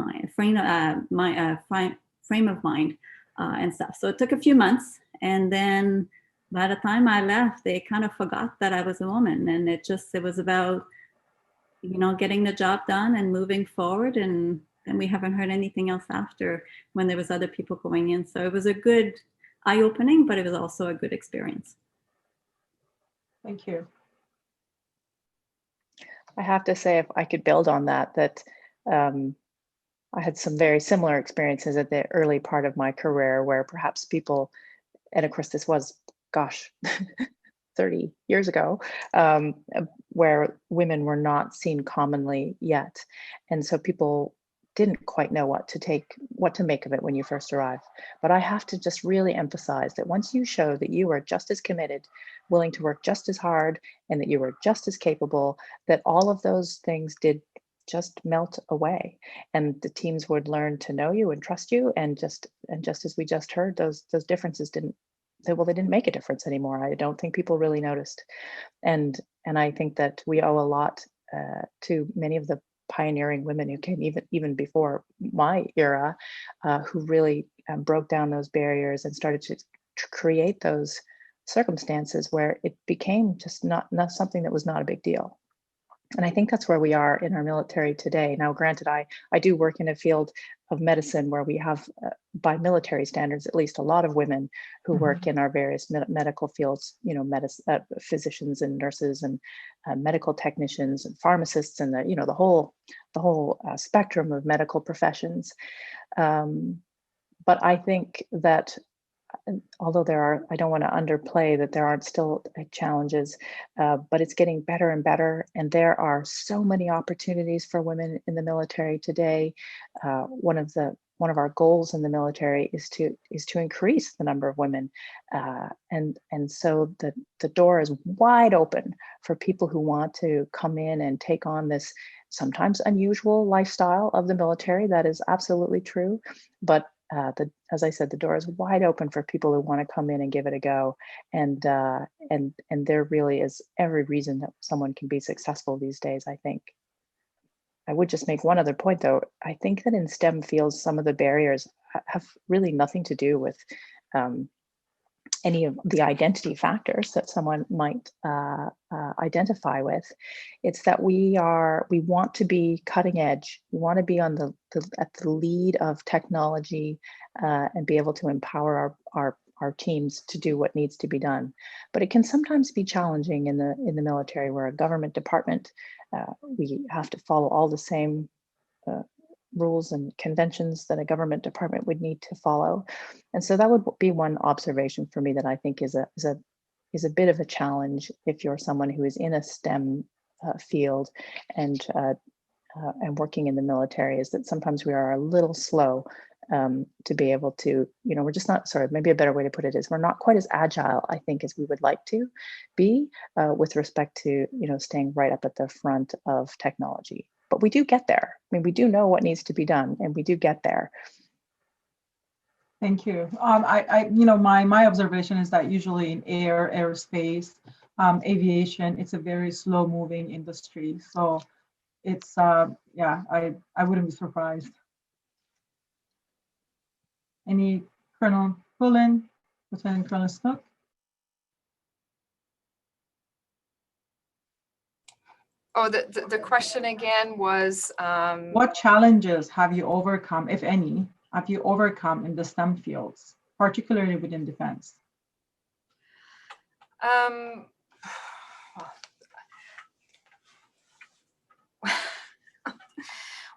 Speaker 5: of mind and stuff. So it took a few months, and then by the time I left, they kind of forgot that I was a woman, and it was about, you know, getting the job done and moving forward, and we haven't heard anything else after when there was other people going in. So it was a good eye-opening, but it was also a good experience.
Speaker 2: Thank you.
Speaker 6: I have to say, if I could build on that, I had some very similar experiences at the early part of my career where perhaps people, and of course this was, gosh, 30 years ago, where women were not seen commonly yet. And so people didn't quite know what to make of it when you first arrived. But I have to just really emphasize that once you show that you are just as committed, willing to work just as hard, and that you were just as capable, that all of those things did just melt away, and the teams would learn to know you and trust you. And just as we just heard, those differences didn't make a difference anymore. I don't think people really noticed. And I think that we owe a lot to many of the pioneering women who came even before my era, who really broke down those barriers and started to create those circumstances where it became just not something that was not a big deal. And I think that's where we are in our military today. Now, granted, I do work in a field of medicine where we have, by military standards, at least a lot of women who work in our various medical fields, you know, physicians and nurses and medical technicians and pharmacists and the, you know, the whole spectrum of medical professions. But I think that although there are, I don't want to underplay that there aren't still challenges, but it's getting better and better. And there are so many opportunities for women in the military today. One of our goals in the military is to increase the number of women, and so the door is wide open for people who want to come in and take on this sometimes unusual lifestyle of the military. That is absolutely true, but as I said, the door is wide open for people who want to come in and give it a go. And there really is every reason that someone can be successful these days, I think. I would just make one other point, though. I think that in STEM fields, some of the barriers have really nothing to do with any of the identity factors that someone might identify with. It's that we want to be cutting edge. We want to be on at the lead of technology and be able to empower our teams to do what needs to be done. But it can sometimes be challenging in the military. We're a government department. We have to follow all the same rules and conventions that a government department would need to follow. And so that would be one observation for me that I think is a bit of a challenge if you're someone who is in a STEM field and working in the military, is that sometimes we are a little slow to be able to, you know, we're just not, sorry, maybe a better way to put it is we're not quite as agile, I think, as we would like to be with respect to, you know, staying right up at the front of technology. But we do get there. I mean, we do know what needs to be done, and we do get there.
Speaker 2: Thank you. You know, my observation is that usually in aerospace, aviation, it's a very slow moving industry. So it's, yeah, I wouldn't be surprised. Any Colonel Pullen, Lieutenant Colonel Snook?
Speaker 3: Oh, the question again was,
Speaker 2: what challenges have you overcome, if any, have you overcome in the STEM fields, particularly within defense?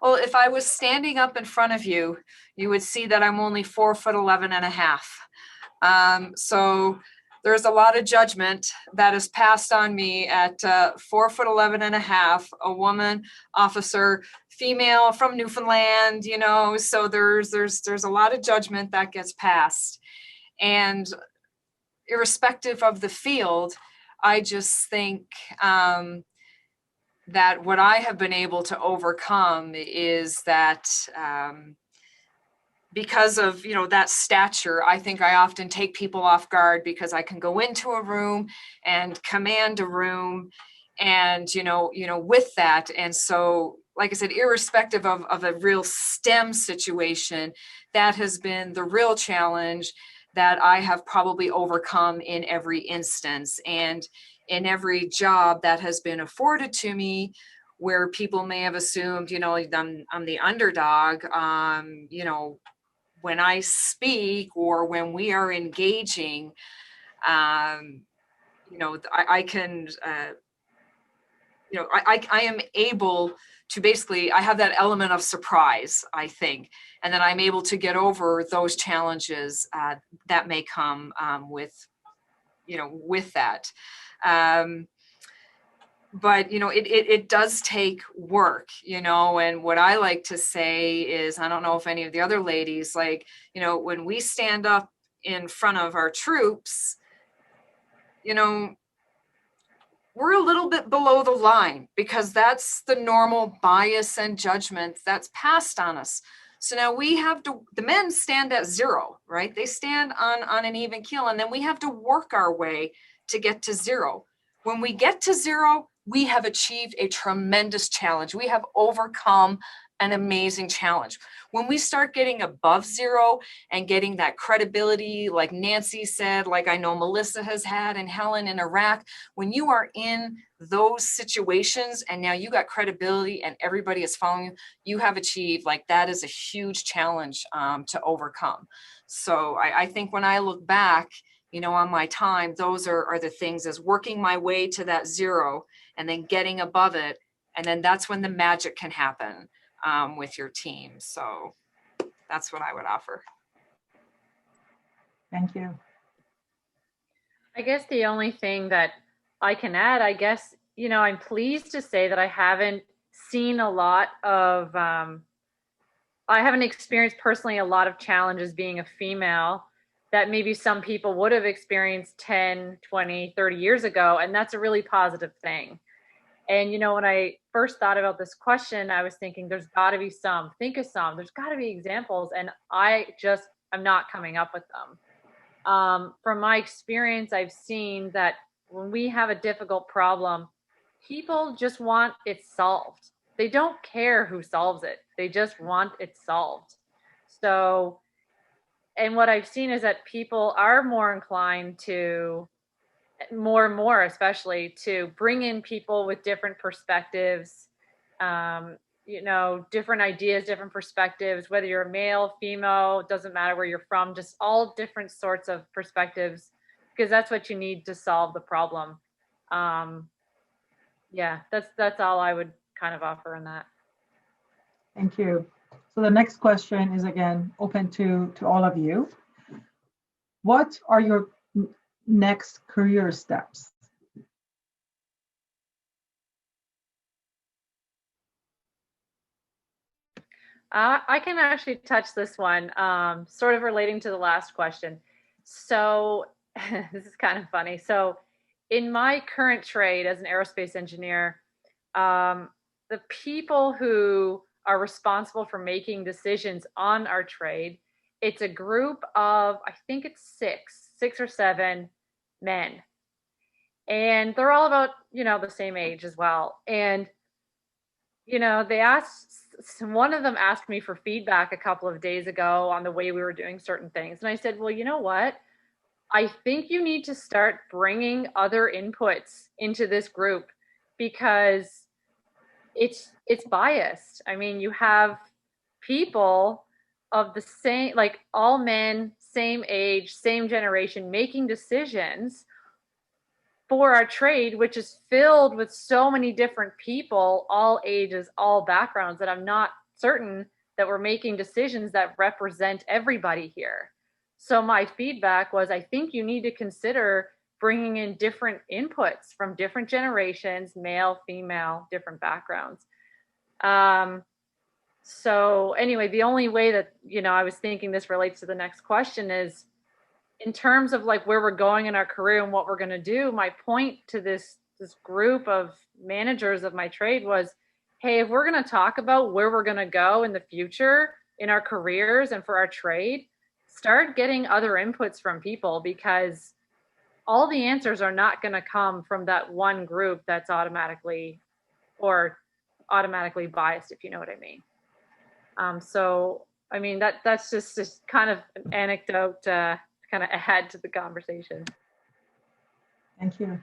Speaker 3: Well, if I was standing up in front of you, you would see that I'm only 4'11.5". So there's a lot of judgment that is passed on me at 4'11.5", a woman officer, female from Newfoundland, you know, so there's a lot of judgment that gets passed. And irrespective of the field, I just think that what I have been able to overcome is that because of, you know, that stature, I think I often take people off guard because I can go into a room and command a room and, you know, with that. And so, like I said, irrespective of a real STEM situation, that has been the real challenge that I have probably overcome in every instance. And in every job that has been afforded to me, where people may have assumed, you know, I'm the underdog, you know, when I speak or when we are engaging, you know, I can, you know, I am able to basically, I have that element of surprise, I think, and then I'm able to get over those challenges that may come with, you know, with that. But, you know, it does take work, you know, and what I like to say is, I don't know if any of the other ladies, like, you know, when we stand up in front of our troops, you know, we're a little bit below the line because that's the normal bias and judgment that's passed on us. So now we have to, the men stand at 0, right? They stand on an even keel, and then we have to work our way to get to 0. When we get to 0, we have achieved a tremendous challenge. We have overcome an amazing challenge. When we start getting above 0 and getting that credibility, like Nancy said, like I know Melissa has had and Helen in Iraq, when you are in those situations and now you got credibility and everybody is following you, you have achieved, like that is a huge challenge to overcome. So I think when I look back, you know, on my time, those are the things, as working my way to that 0 and then getting above it. And then that's when the magic can happen with your team. So that's what I would offer.
Speaker 2: Thank you.
Speaker 4: I guess the only thing that I can add, I guess, you know, I'm pleased to say that I haven't seen a lot of, I haven't experienced personally a lot of challenges being a female that maybe some people would have experienced 10, 20, 30 years ago. And that's a really positive thing. And, you know, when I first thought about this question, I was thinking there's got to be some, think of some, there's got to be examples. And I'm not coming up with them. From my experience, I've seen that when we have a difficult problem, people just want it solved. They don't care who solves it. They just want it solved. So, and what I've seen is that people are more inclined to, more and more especially, to bring in people with different perspectives, you know, different ideas, different perspectives, whether you're male, female, doesn't matter where you're from, just all different sorts of perspectives, because that's what you need to solve the problem. Yeah, that's all I would kind of offer in that.
Speaker 2: Thank you. So the next question is again open to all of you. What are your next career steps?
Speaker 4: I can actually touch this one, sort of relating to the last question. So this is kind of funny. So in my current trade as an aerospace engineer, the people who are responsible for making decisions on our trade, it's a group of, I think it's six or seven men. And they're all about, you know, the same age as well. And, you know, one of them asked me for feedback a couple of days ago on the way we were doing certain things. And I said, well, you know what? I think you need to start bringing other inputs into this group because it's biased. I mean, you have people of the same, like all men, same age, same generation, making decisions for our trade, which is filled with so many different people, all ages, all backgrounds, that I'm not certain that we're making decisions that represent everybody here. So my feedback was, I think you need to consider bringing in different inputs from different generations, male, female, different backgrounds. So anyway, the only way that, you know, I was thinking this relates to the next question is, in terms of like where we're going in our career and what we're going to do, my point to this group of managers of my trade was, hey, if we're going to talk about where we're going to go in the future in our careers and for our trade, start getting other inputs from people, because all the answers are not going to come from that one group that's automatically biased, if you know what I mean. So, I mean, that's just kind of an anecdote to kind of add to the conversation.
Speaker 2: Thank you.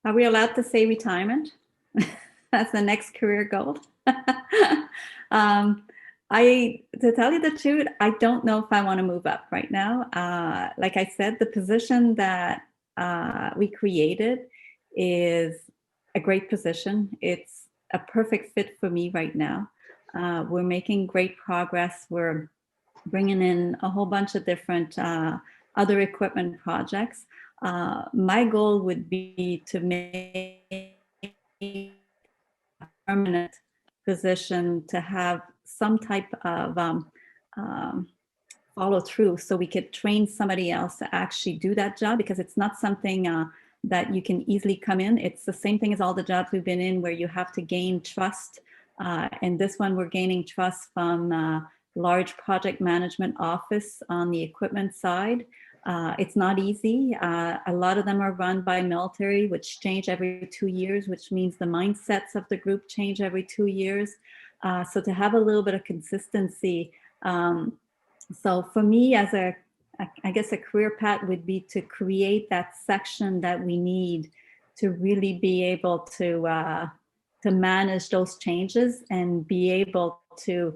Speaker 5: Are we allowed to say retirement? That's the next career goal. To tell you the truth, I don't know if I want to move up right now. Like I said, the position that we created is a great position. It's a perfect fit for me right now. We're making great progress. We're bringing in a whole bunch of different other equipment projects. My goal would be to make a permanent position, to have some type of follow through, so we could train somebody else to actually do that job, because it's not something that you can easily come in. It's the same thing as all the jobs we've been in, where you have to gain trust. And this one, we're gaining trust from large project management office on the equipment side. It's not easy. A lot of them are run by military, which change every 2 years, which means the mindsets of the group change every 2 years. So to have a little bit of consistency. So for me, I guess a career path would be to create that section that we need to really be able to manage those changes and be able to,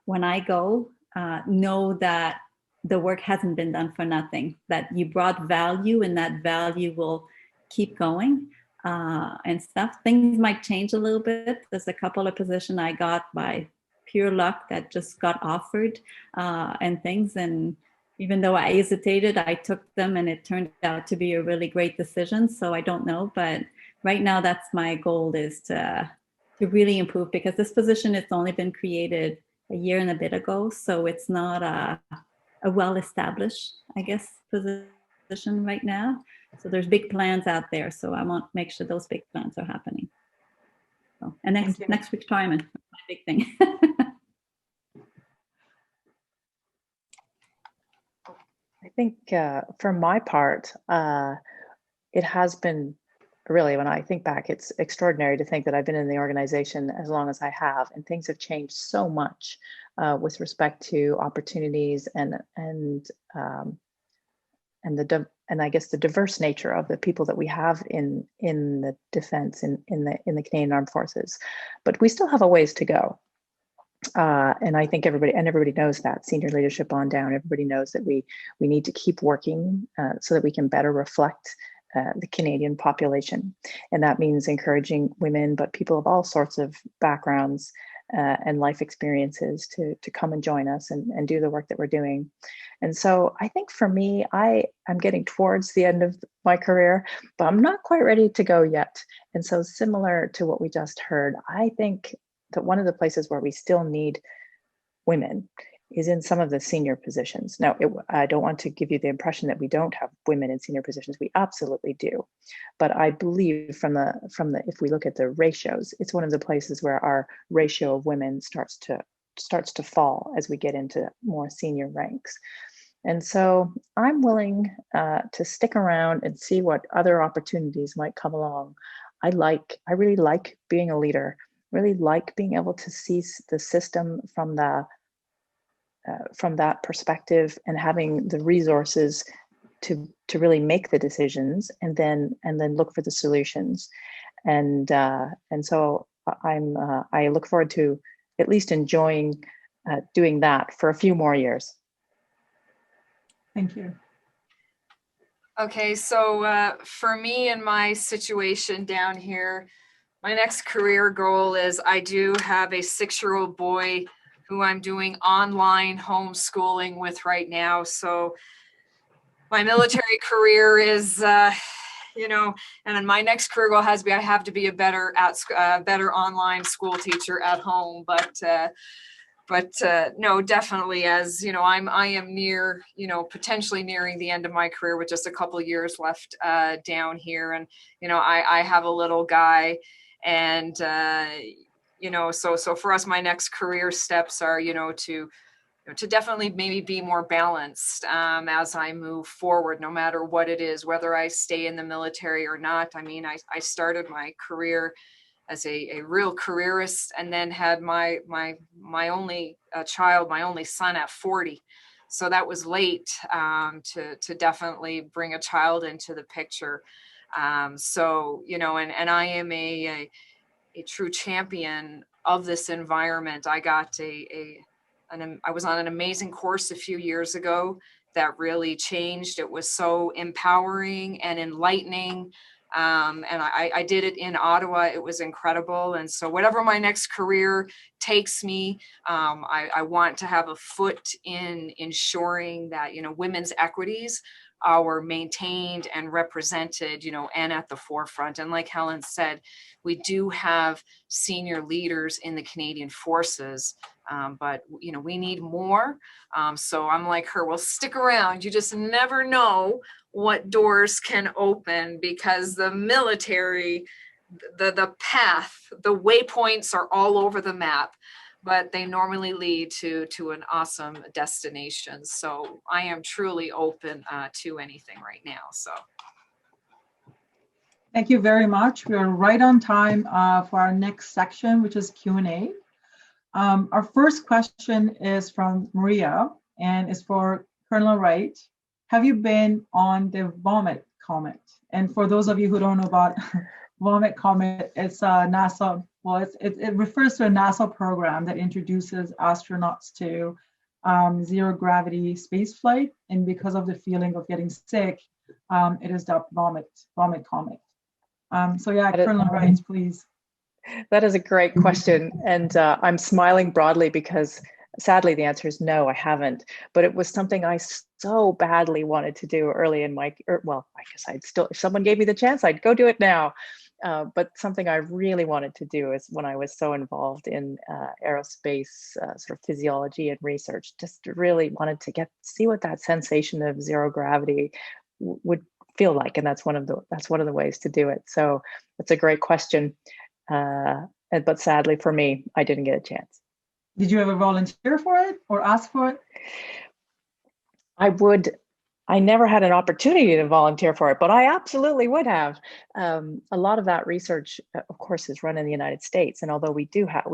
Speaker 5: when I go, know that the work hasn't been done for nothing, that you brought value and that value will keep going and stuff. Things might change a little bit. There's a couple of positions I got by pure luck that just got offered and things. And even though I hesitated, I took them and it turned out to be a really great decision. So I don't know, but right now that's my goal, is to really improve, because this position has only been created a year and a bit ago. So it's not a well-established, I guess, position right now. So there's big plans out there. So I want to make sure those big plans are happening. So, and next retirement, my big thing.
Speaker 6: I think for my part, it has been really, when I think back, it's extraordinary to think that I've been in the organization as long as I have, and things have changed so much with respect to opportunities and I guess the diverse nature of the people that we have in the defense in the Canadian Armed Forces. But we still have a ways to go. And I think everybody knows that, senior leadership on down, everybody knows that we need to keep working so that we can better reflect the Canadian population. And that means encouraging women, but people of all sorts of backgrounds and life experiences to come and join us and do the work that we're doing. And so I think for me, I'm getting towards the end of my career, but I'm not quite ready to go yet. And so similar to what we just heard, I think that one of the places where we still need women is in some of the senior positions. Now, I don't want to give you the impression that we don't have women in senior positions. We absolutely do. But I believe from the if we look at the ratios, it's one of the places where our ratio of women starts to fall as we get into more senior ranks. And so I'm willing to stick around and see what other opportunities might come along. I really like being a leader, really like being able to see the system from that perspective, and having the resources to really make the decisions and then look for the solutions. And so I look forward to at least enjoying doing that for a few more years.
Speaker 2: Thank you.
Speaker 3: Okay, so for me in my situation down here, my next career goal is I do have a 6-year-old boy who I'm doing online homeschooling with right now. So my military career is, and then my next career goal has to be, I have to be a better online school teacher at home. But no, definitely, as you know, I am near, potentially nearing the end of my career with just a couple of years left down here. And, I have a little guy, and, so for us, my next career steps are, to definitely maybe be more balanced as I move forward, no matter what it is, whether I stay in the military or not. I mean, I started my career as a real careerist, and then had my only child, my only son, at 40. So that was late to definitely bring a child into the picture. So, and I am a true champion of this environment. I got I was on an amazing course a few years ago that really changed. It was so empowering and enlightening. And I did it in Ottawa. It was incredible. And so whatever my next career takes me, I want to have a foot in ensuring that, women's equities are maintained and represented, and at the forefront. And like Helen said, we do have senior leaders in the Canadian Forces, but we need more. So I'm like her, well, stick around. You just never know what doors can open, because the military, the path, the waypoints are all over the map. but they normally lead to an awesome destination. So I am truly open to anything right now. So.
Speaker 2: Thank you very much. We are right on time for our next section, which is Q&A. Our first question is from Maria and is for Colonel Wright. Have you been on the Vomit Comet? And for those of you who don't know about Vomit Comet, it's a NASA, well, it refers to a NASA program that introduces astronauts to zero gravity space flight. And because of the feeling of getting sick, it is dubbed Vomit Comet. So yeah, Colonel Wright, please.
Speaker 6: That is a great question. And I'm smiling broadly because sadly the answer is no, I haven't. But it was something I so badly wanted to do early in my, well, I guess I'd still, if someone gave me the chance, I'd go do it now. But something I really wanted to do is when I was so involved in aerospace sort of physiology and research, just really wanted to see what that sensation of zero gravity would feel like. And that's one of the ways to do it. So it's a great question. But sadly for me, I didn't get a chance.
Speaker 2: Did you ever volunteer for it or ask for it?
Speaker 6: I never had an opportunity to volunteer for it, but I absolutely would have. A lot of that research, of course, is run in the United States. And although we did have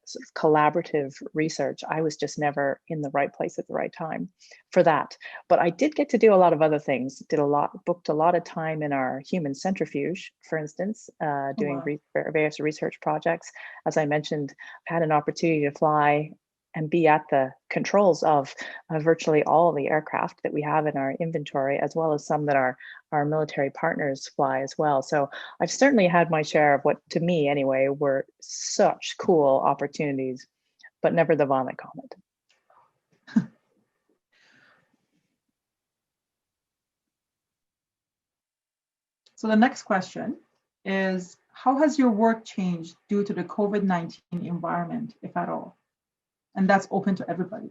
Speaker 6: sort of collaborative research, I was just never in the right place at the right time for that. But I did get to do a lot of other things. Booked a lot of time in our human centrifuge, for instance, doing various research projects. As I mentioned, I had an opportunity to fly and be at the controls of virtually all the aircraft that we have in our inventory, as well as some that our military partners fly as well. So I've certainly had my share of what, to me anyway, were such cool opportunities, but never the Vomit Comet.
Speaker 2: So the next question is, how has your work changed due to the COVID-19 environment, if at all? And that's open to everybody.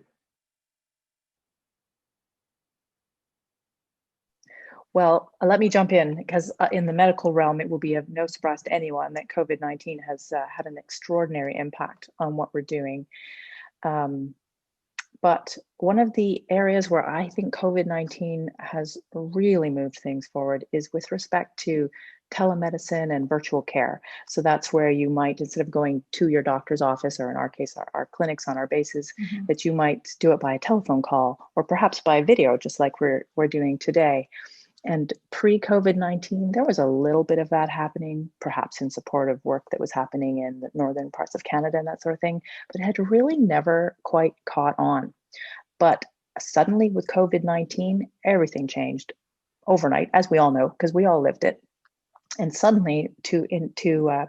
Speaker 6: Well, let me jump in because in the medical realm, it will be of no surprise to anyone that COVID-19 has had an extraordinary impact on what we're doing. But one of the areas where I think COVID-19 has really moved things forward is with respect to telemedicine and virtual care. So that's where you might, instead of going to your doctor's office, or in our case, our clinics on our bases, that you might do it by a telephone call or perhaps by video, just like we're doing today. And pre-COVID-19, there was a little bit of that happening, perhaps in support of work that was happening in the northern parts of Canada and that sort of thing, but it had really never quite caught on. But suddenly with COVID-19, everything changed overnight, as we all know, because we all lived it. And suddenly to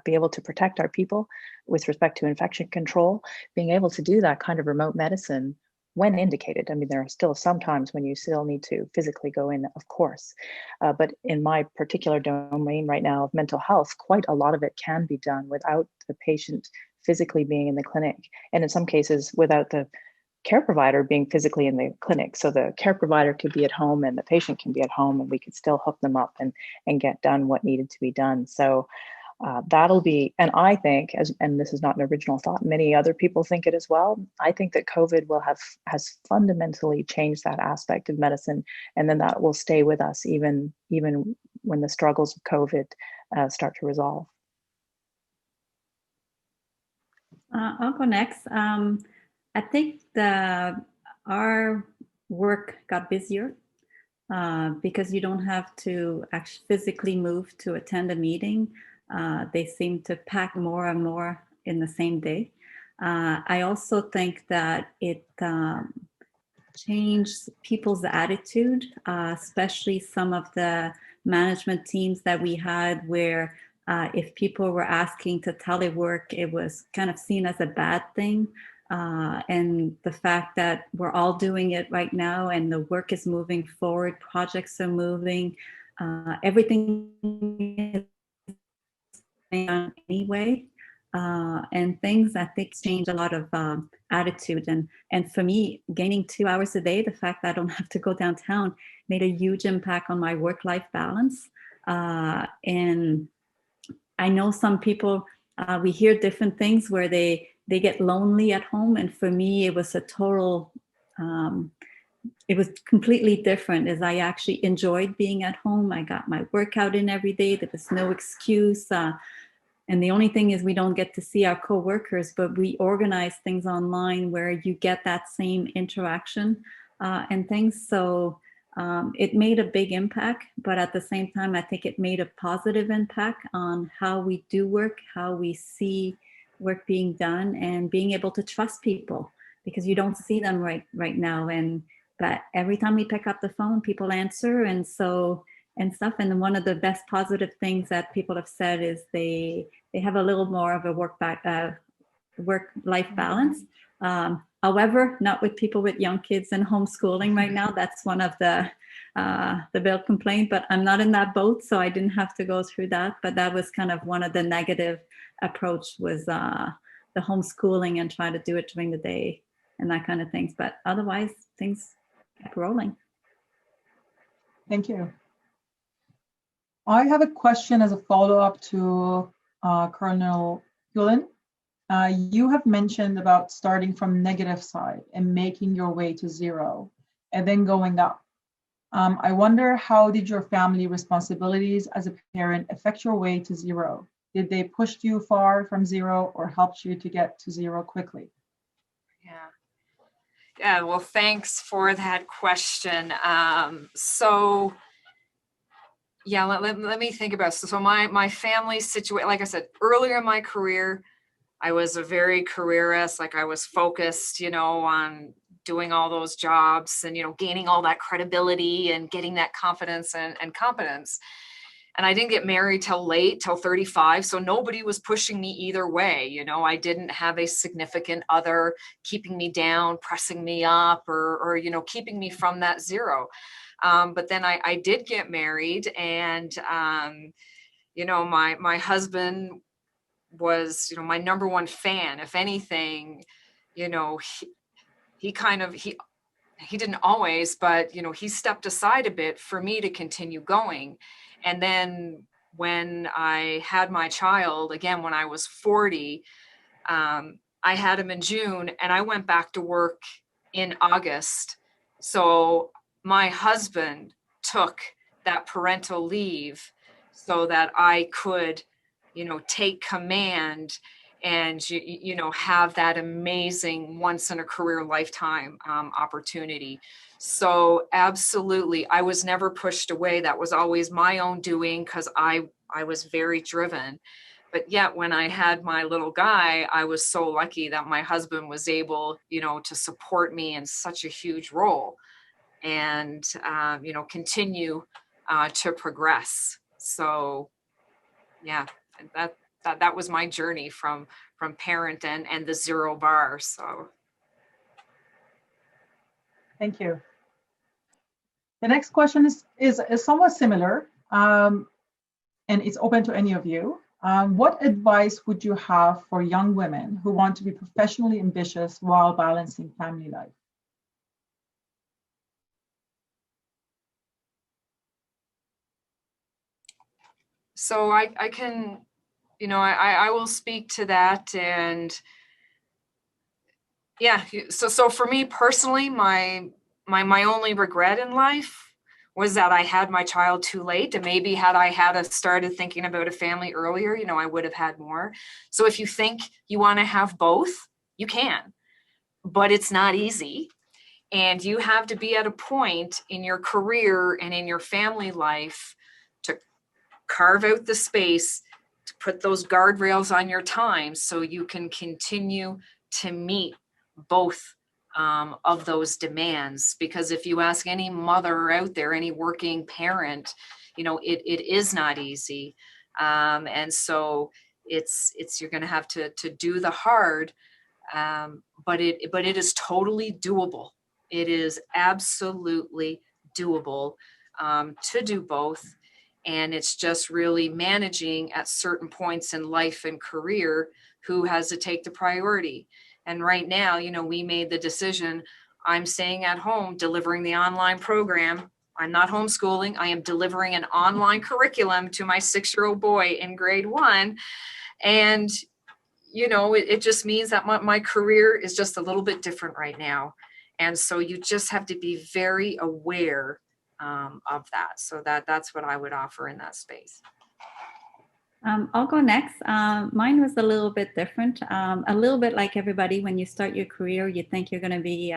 Speaker 6: be able to protect our people with respect to infection control, being able to do that kind of remote medicine when indicated. I mean, there are still some times when you still need to physically go in, of course. But in my particular domain right now of mental health, quite a lot of it can be done without the patient physically being in the clinic. And in some cases, without the care provider being physically in the clinic. So the care provider could be at home and the patient can be at home, and we could still hook them up and get done what needed to be done. So that'll be, and I think, and this is not an original thought, many other people think it as well. I think that COVID has fundamentally changed that aspect of medicine, and then that will stay with us even when the struggles of COVID start to resolve.
Speaker 5: I'll go next. I think our work got busier because you don't have to actually physically move to attend a meeting. They seem to pack more and more in the same day. I also think that it changed people's attitude, especially some of the management teams that we had where if people were asking to telework, it was kind of seen as a bad thing. And the fact that we're all doing it right now and the work is moving forward, projects are moving, everything is on anyway. And things I think change a lot of attitude. And for me, gaining 2 hours a day, the fact that I don't have to go downtown made a huge impact on my work-life balance. And I know some people We hear different things where they get lonely at home. And for me, it was a total, it was completely different as I actually enjoyed being at home. I got my workout in every day. There was no excuse. And the only thing is we don't get to see our coworkers, but we organize things online where you get that same interaction and things. So it made a big impact, but at the same time, I think it made a positive impact on how we do work, how we see work being done, and being able to trust people, because you don't see them right now. But every time we pick up the phone, people answer, and so and stuff. And one of the best positive things that people have said is they have a little more of a work-life balance. However, not with people with young kids and homeschooling right now. That's one of the real complaint, but I'm not in that boat, so I didn't have to go through that. But that was kind of one of the negative approach was the homeschooling and try to do it during the day and that kind of things. But otherwise, things kept rolling.
Speaker 2: Thank you. I have a question as a follow-up to Colonel Gulen. You have mentioned about starting from negative side and making your way to zero and then going up. I wonder, how did your family responsibilities as a parent affect your way to zero? Did they push you far from zero or helped you to get to zero quickly?
Speaker 3: Yeah, well, thanks for that question. Yeah, let me think about it. So my family situation, like I said, earlier in my career, I was a very careerist, like I was focused, on doing all those jobs and, gaining all that credibility and getting that confidence and competence. And I didn't get married till 35. So nobody was pushing me either way. I didn't have a significant other keeping me down, pressing me up, or keeping me from that zero. But then I did get married, and, my husband was, my number one fan. If anything, he didn't always, but, he stepped aside a bit for me to continue going. And then when I had my child, again, when I was 40, I had him in June and I went back to work in August. So my husband took that parental leave so that I could, take command and, have that amazing once in a career lifetime opportunity. So absolutely, I was never pushed away. That was always my own doing because I was very driven. But yet when I had my little guy, I was so lucky that my husband was able, to support me in such a huge role and, continue to progress. So yeah, that was my journey from parent and the zero bar. So.
Speaker 2: Thank you. The next question is somewhat similar, and it's open to any of you. What advice would you have for young women who want to be professionally ambitious while balancing family life?
Speaker 3: So I can, I will speak to that. And yeah, so for me personally, my only regret in life was that I had my child too late. And maybe had I started thinking about a family earlier, I would have had more. So if you think you want to have both, you can, but it's not easy. And you have to be at a point in your career and in your family life to carve out the space to put those guardrails on your time so you can continue to meet both of those demands. Because if you ask any mother out there, any working parent, it is not easy. And so it's you're going to have to do the hard, but it is totally doable. It is absolutely doable to do both. And it's just really managing at certain points in life and career who has to take the priority. And right now, we made the decision, I'm staying at home, delivering the online program. I'm not homeschooling. I am delivering an online curriculum to my 6-year-old boy in grade 1. And, you know, it just means that my career is just a little bit different right now. And so you just have to be very aware of that. So that's what I would offer in that space.
Speaker 5: I'll go next. Mine was a little bit different. A little bit like everybody, when you start your career, you think you're going to be,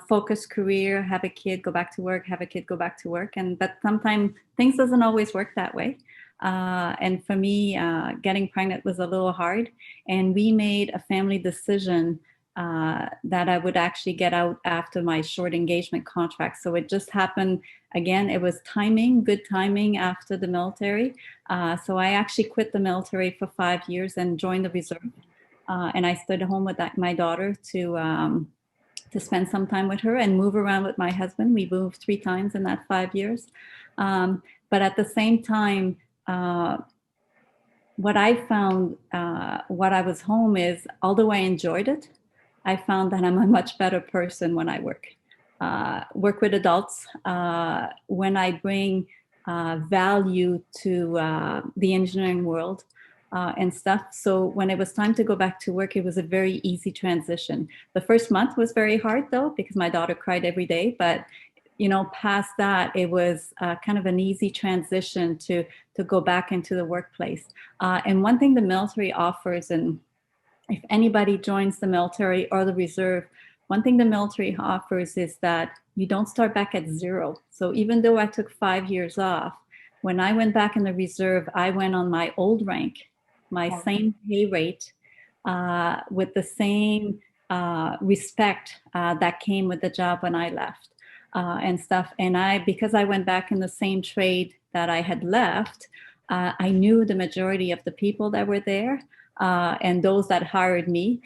Speaker 5: focused career, have a kid, go back to work, have a kid, go back to work. But sometimes things doesn't always work that way. And for me, getting pregnant was a little hard. And we made a family decision that I would actually get out after my short engagement contract. So it just happened. Again, it was timing, good timing after the military. So I actually quit the military for 5 years and joined the reserve. And I stayed home with my daughter to spend some time with her and move around with my husband. We moved 3 times in that 5 years. But at the same time, what I found, what I was home is, although I enjoyed it, I found that I'm a much better person when I work with adults, when I bring value to the engineering world and stuff. So when it was time to go back to work, it was a very easy transition. The first month was very hard though, because my daughter cried every day, but past that, it was kind of an easy transition to go back into the workplace. And one thing the military offers, and if anybody joins the military or the reserve, one thing the military offers is that you don't start back at zero. So even though I took 5 years off, when I went back in the reserve, I went on my old rank, my same pay rate, with the same respect that came with the job when I left. And stuff. And because I went back in the same trade that I had left, I knew the majority of the people that were there and those that hired me.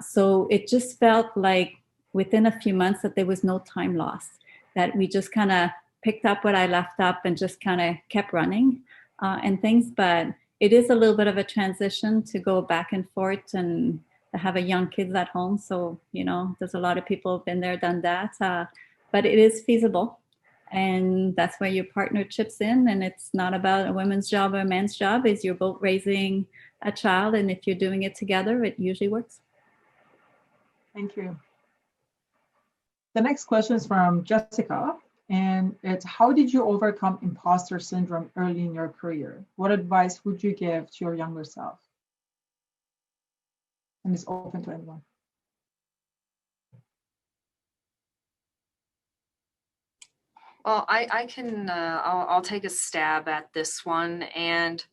Speaker 5: So it just felt like within a few months that there was no time lost, that we just kind of picked up what I left up and just kind of kept running and things. But it is a little bit of a transition to go back and forth and to have a young kids at home. So, there's a lot of people who've been there, done that. But it is feasible. And that's where your partner chips in. And it's not about a women's job or a man's job. It's you're both raising a child. And if you're doing it together, it usually works.
Speaker 2: Thank you. The next question is from Jessica. And it's, how did you overcome imposter syndrome early in your career? What advice would you give to your younger self? And it's open to anyone.
Speaker 3: Well, I can, I'll take a stab at this one. And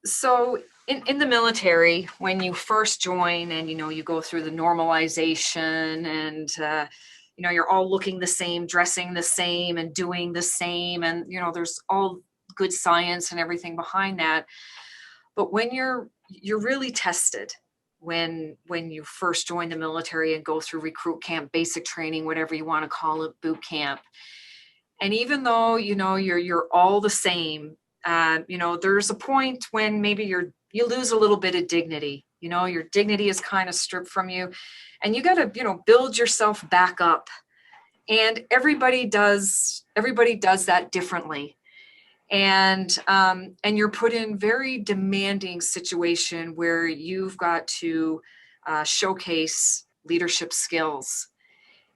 Speaker 3: so in the military, when you first join and, you go through the normalization and, you're all looking the same, dressing the same and doing the same. And, there's all good science and everything behind that. But when you're really tested, when you first join the military and go through recruit camp, basic training, whatever you want to call it, boot camp. And even though, you're all the same, there's a point when maybe you lose a little bit of dignity. Your dignity is kind of stripped from you and you got to, build yourself back up. And everybody does that differently. And you're put in very demanding situation where you've got to showcase leadership skills.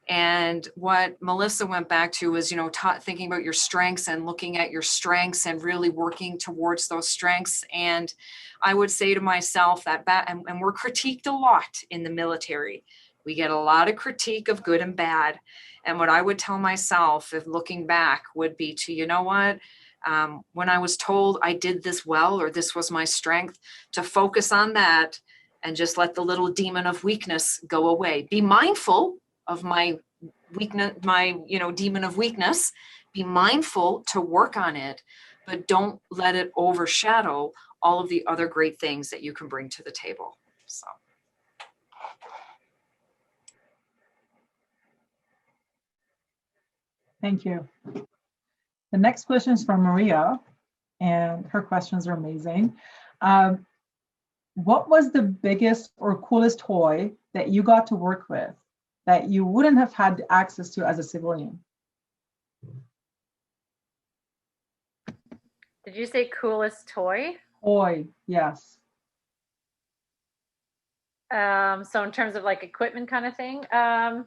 Speaker 3: And what Melissa went back to was, thinking about your strengths and looking at your strengths and really working towards those strengths. And I would say to myself and we're critiqued a lot in the military. We get a lot of critique of good and bad. And what I would tell myself, if looking back, would be to, when I was told I did this well, or this was my strength, to focus on that and just let the little demon of weakness go away. Be mindful of my weakness, demon of weakness, be mindful to work on it, but don't let it overshadow all of the other great things that you can bring to the table. So.
Speaker 2: Thank you. The next question is from Maria, and her questions are amazing. What was the biggest or coolest toy that you got to work with that you wouldn't have had access to as a civilian?
Speaker 4: Did you say coolest toy?
Speaker 2: Boy, yes.
Speaker 4: So in terms of like equipment kind of thing, I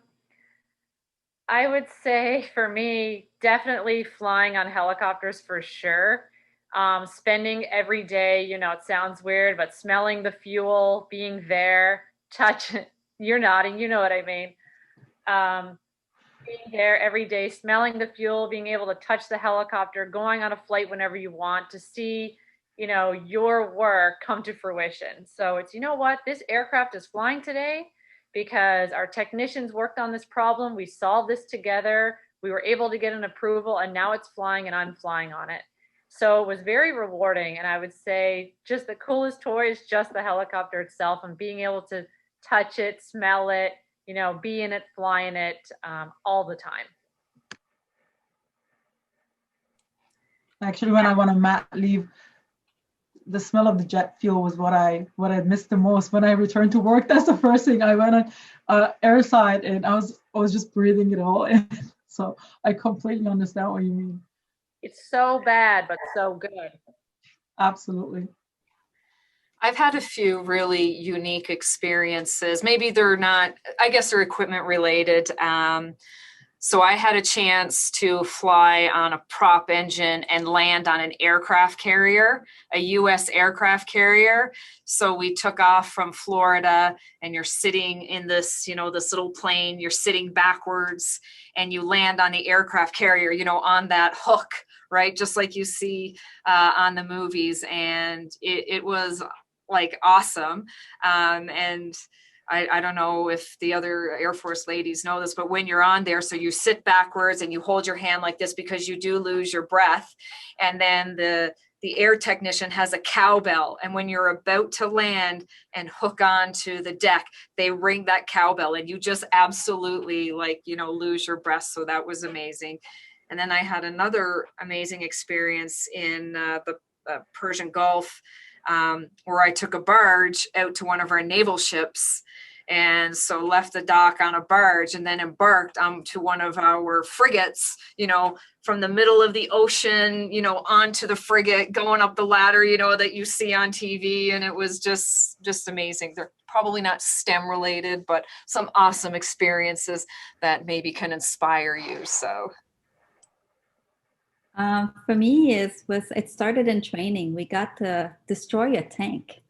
Speaker 4: would say for me, definitely flying on helicopters for sure. Spending every day, you know, it sounds weird, but smelling the fuel, being there, touch, you're nodding, you know what I mean. Um, Being there every day, smelling the fuel, being able to touch the helicopter, going on a flight whenever you want to see, you know, your work come to fruition. So it's, you know what, this aircraft is flying today because our technicians worked on this problem. We solved this together. We were able to get an approval and now it's flying and I'm flying on it. So it was very rewarding. And I would say just the coolest toy is just the helicopter itself and being able to touch it, smell it, you know, be in it, fly in it all the time.
Speaker 2: Actually, when I went on mat leave, the smell of the jet fuel was what I missed the most. When I returned to work, that's the first thing. I went on airside and I was just breathing it all in. So I completely understand what you mean.
Speaker 4: It's so bad, but so good.
Speaker 2: Absolutely.
Speaker 3: I've had a few really unique experiences. Maybe they're not, I guess they're equipment related. So I had a chance to fly on a prop engine and land on an aircraft carrier, a US aircraft carrier. So we took off from Florida and you're sitting in this, you know, this little plane, you're sitting backwards and you land on the aircraft carrier, you know, on that hook, right? Just like you see on the movies. And it was like awesome. And I don't know if the other Air Force ladies know this, but when you're on there, so you sit backwards and you hold your hand like this because you do lose your breath. And then the air technician has a cowbell. And when you're about to land and hook onto the deck, they ring that cowbell and you just absolutely like, you know, lose your breath. So that was amazing. And then I had another amazing experience in the Persian Gulf, where I took a barge out to one of our naval ships and so left the dock on a barge and then embarked to one of our frigates, you know, from the middle of the ocean, you know, onto the frigate, going up the ladder, you know, that you see on TV. And it was just amazing. They're probably not STEM related, but some awesome experiences that maybe can inspire you. So
Speaker 5: For me, it started in training. We got to destroy a tank.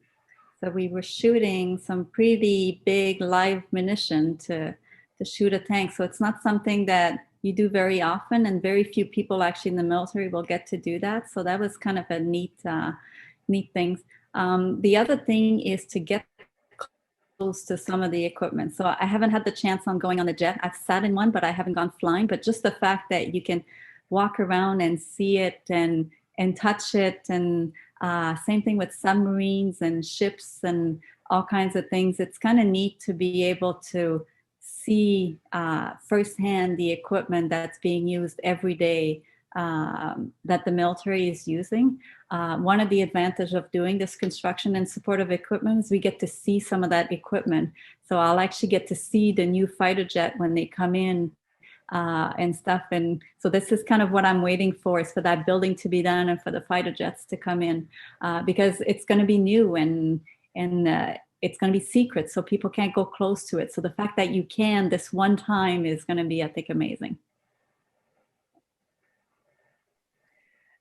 Speaker 5: So we were shooting some pretty big live munition to shoot a tank. So it's not something that you do very often, and very few people actually in the military will get to do that. So that was kind of a neat thing. The other thing is to get close to some of the equipment. So I haven't had the chance on going on the jet. I've sat in one, but I haven't gone flying. But just the fact that you can walk around and see it and touch it, and same thing with submarines and ships and all kinds of things. It's kind of neat to be able to see firsthand the equipment that's being used every day, that the military is using. One of the advantages of doing this construction and support of equipment is we get to see some of that equipment. So I'll actually get to see the new fighter jet when they come in and stuff. And so this is kind of what I'm waiting for, is for that building to be done and for the fighter jets to come in, because it's going to be new and it's going to be secret, so people can't go close to it. So the fact that you can this one time is going to be, I think, amazing.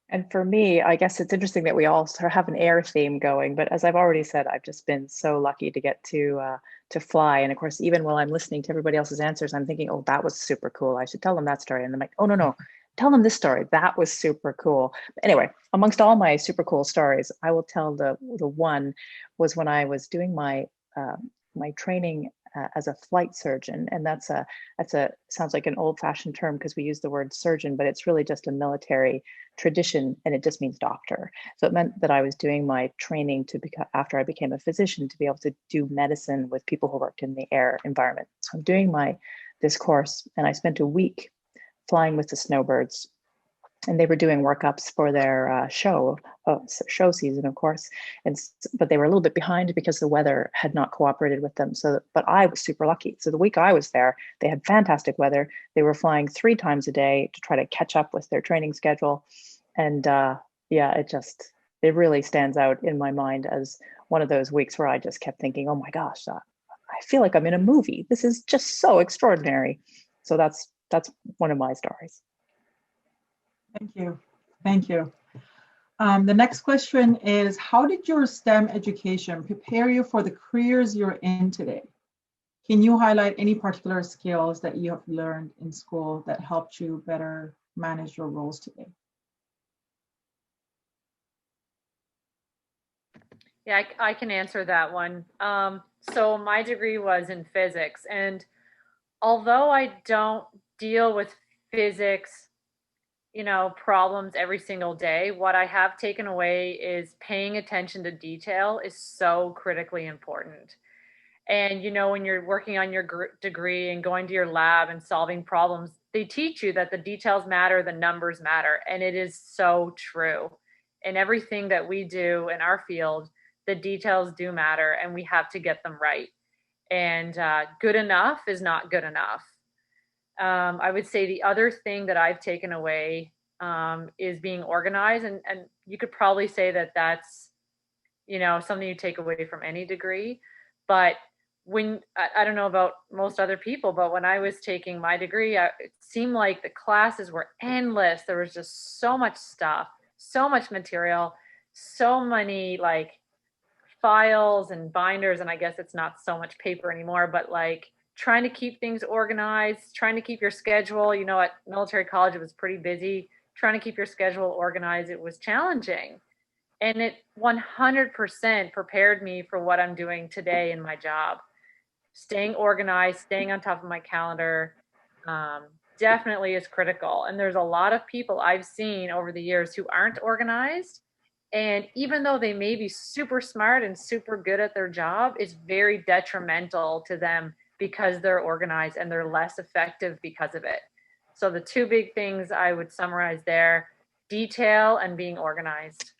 Speaker 6: And for me, I guess it's interesting that we all sort of have an air theme going, but as I've already said, I've just been so lucky to get to fly. And of course, even while I'm listening to everybody else's answers, I'm thinking, oh, that was super cool. I should tell them that story. And I'm like, oh, no, tell them this story. That was super cool. But anyway, amongst all my super cool stories, I will tell the one was when I was doing my training as a flight surgeon. And that's sounds like an old-fashioned term because we use the word surgeon, but it's really just a military tradition, and it just means doctor. So it meant that I was doing my training after I became a physician, to be able to do medicine with people who worked in the air environment. So I'm doing this course, and I spent a week flying with the snowbirds, and they were doing workups for their show season, of course. But they were a little bit behind because the weather had not cooperated with them. But I was super lucky. So the week I was there, they had fantastic weather. They were flying 3 times a day to try to catch up with their training schedule. And yeah, it really stands out in my mind as one of those weeks where I just kept thinking, oh my gosh, I feel like I'm in a movie. This is just so extraordinary. So that's one of my stories.
Speaker 2: Thank you. Thank you. The next question is, how did your STEM education prepare you for the careers you're in today? Can you highlight any particular skills that you have learned in school that helped you better manage your roles today?
Speaker 4: Yeah, I can answer that one. So my degree was in physics, and although I don't deal with physics, problems every single day, what I have taken away is paying attention to detail is so critically important. And when you're working on your degree and going to your lab and solving problems, they teach you that the details matter, the numbers matter, and it is so true. In everything that we do in our field, the details do matter, and we have to get them right. And good enough is not good enough. I would say the other thing that I've taken away is being organized, and you could probably say that that's something you take away from any degree. But when I don't know about most other people, but when I was taking my degree, it seemed like the classes were endless. There was just so much stuff, so much material, so many like files and binders, and I guess it's not so much paper anymore, but like trying to keep things organized, trying to keep your schedule. At military college, it was pretty busy. Trying to keep your schedule organized, it was challenging. And it 100% prepared me for what I'm doing today in my job. Staying organized, staying on top of my calendar, definitely is critical. And there's a lot of people I've seen over the years who aren't organized. And even though they may be super smart and super good at their job, it's very detrimental to them because they're organized, and they're less effective because of it. So the two big things I would summarize there: detail and being organized.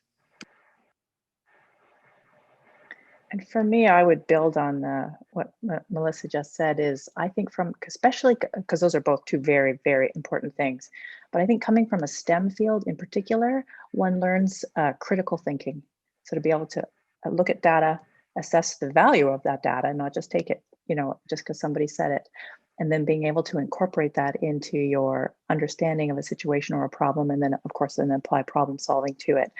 Speaker 6: And for me, I would build on what Melissa just said. Is I think especially because those are both two very, very important things. But I think coming from a STEM field in particular, one learns critical thinking. So to be able to look at data, assess the value of that data, not just take it, just because somebody said it, and then being able to incorporate that into your understanding of a situation or a problem, and then of course then apply problem solving to it.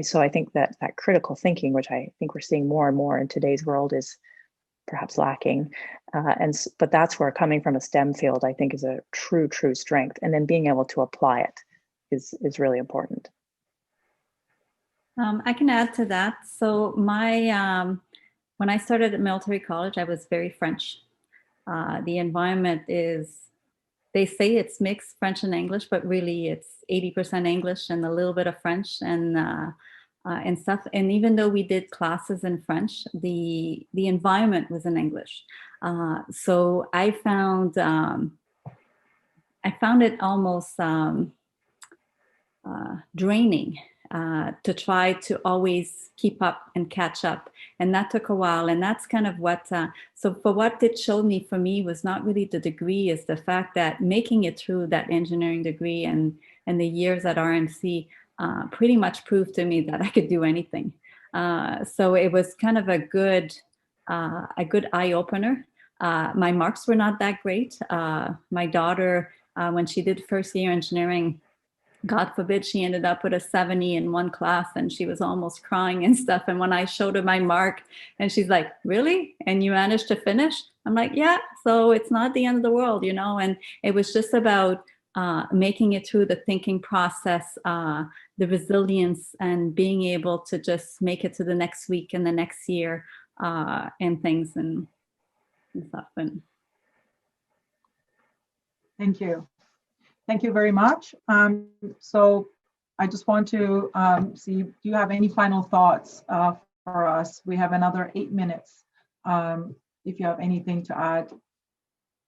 Speaker 6: So I think that critical thinking, which I think we're seeing more and more in today's world, is perhaps lacking. But that's where coming from a STEM field, I think, is a true strength. And then being able to apply it is really important.
Speaker 5: I can add to that. So when I started at military college, I was very French. The environment is, they say it's mixed French and English, but really it's 80% English and a little bit of French and stuff. And even though we did classes in French, the environment was in English. So I found it almost draining to try to always keep up and catch up. And that took a while. And that's kind of what, so for what it showed me, for me, was not really the degree, is the fact that making it through that engineering degree and the years at RMC pretty much proved to me that I could do anything. So it was kind of a good eye opener. My marks were not that great. My daughter, when she did first year engineering, God forbid she ended up with a 70 in one class, and she was almost crying and stuff. And when I showed her my mark, and she's like, really? And you managed to finish? I'm like, yeah, so it's not the end of the world, And it was just about making it through the thinking process, the resilience, and being able to just make it to the next week and the next year and things and stuff. And
Speaker 2: Thank you. Thank you very much. So I just want to see, do you have any final thoughts for us? We have another 8 minutes. If you have anything to add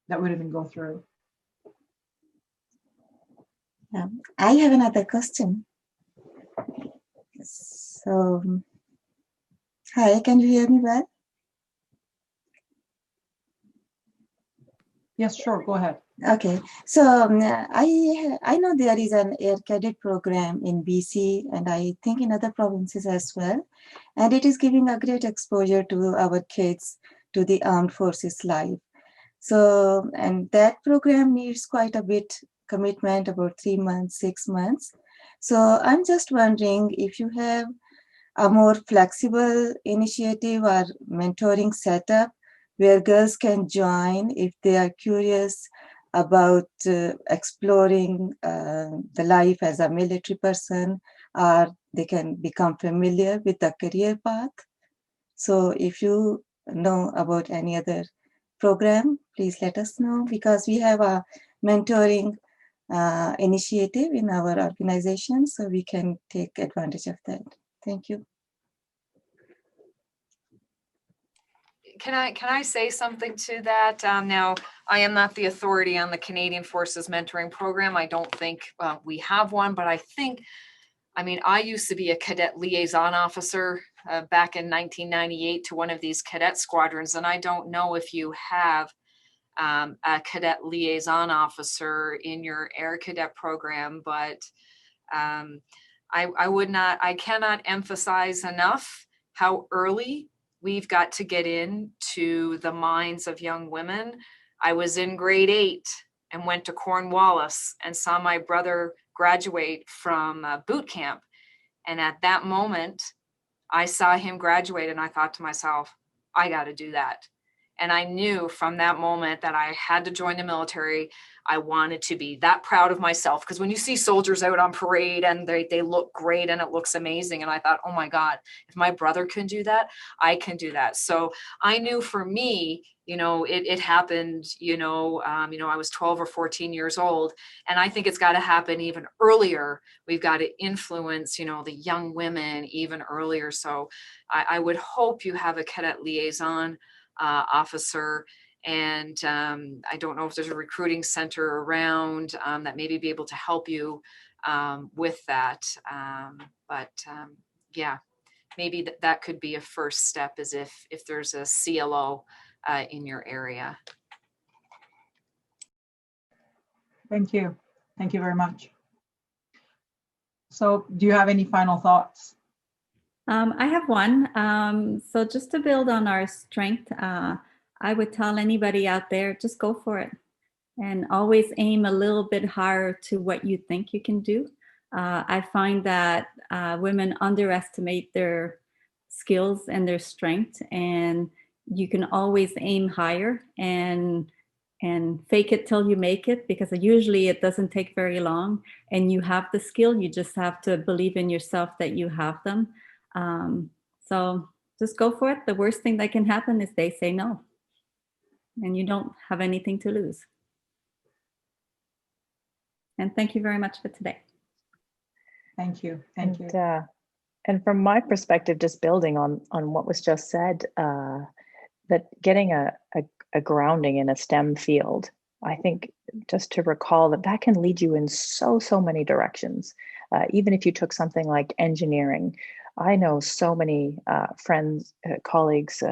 Speaker 2: that we didn't go through.
Speaker 7: I have another question. So, hi, can you hear me well?
Speaker 2: Yes, sure, go ahead.
Speaker 7: Okay, so I know there is an air cadet program in BC, and I think in other provinces as well, and it is giving a great exposure to our kids to the armed forces life. So, and that program needs quite a bit commitment, about 3 months, 6 months. So I'm just wondering if you have a more flexible initiative or mentoring setup where girls can join if they are curious about exploring the life as a military person, or they can become familiar with the career path. So if you know about any other program, please let us know, because we have a mentoring initiative in our organization, so we can take advantage of that. Thank you.
Speaker 3: Can I say something to that? Now, I am not the authority on the Canadian Forces Mentoring Program. I don't think we have one, but I mean, I used to be a cadet liaison officer back in 1998 to one of these cadet squadrons, and I don't know if you have a cadet liaison officer in your air cadet program, but I cannot emphasize enough how early we've got to get into the minds of young women. I was in grade 8 and went to Cornwallis and saw my brother graduate from boot camp. And at that moment, I saw him graduate and I thought to myself, I got to do that. And I knew from that moment that I had to join the military. I wanted to be that proud of myself, because when you see soldiers out on parade and they look great and it looks amazing. And I thought, oh my God, if my brother can do that, I can do that. So I knew for me, it happened, I was 12 or 14 years old. And I think it's got to happen even earlier. We've got to influence, the young women even earlier. So I would hope you have a cadet liaison officer. And I don't know if there's a recruiting center around that maybe be able to help you with that. Yeah, maybe that could be a first step, is if there's a CLO in your area.
Speaker 2: Thank you. Thank you very much. So do you have any final thoughts?
Speaker 5: I have one. So just to build on our strength, I would tell anybody out there, just go for it. And always aim a little bit higher to what you think you can do. I find that women underestimate their skills and their strength, and you can always aim higher and fake it till you make it, because usually it doesn't take very long and you have the skill. You just have to believe in yourself that you have them. So just go for it. The worst thing that can happen is they say no, and you don't have anything to lose. And thank you very much for today.
Speaker 2: Thank you. Thank you.
Speaker 6: And from my perspective, just building on what was just said, that getting a grounding in a STEM field, I think just to recall that can lead you in so many directions. Even if you took something like engineering, I know so many friends, colleagues,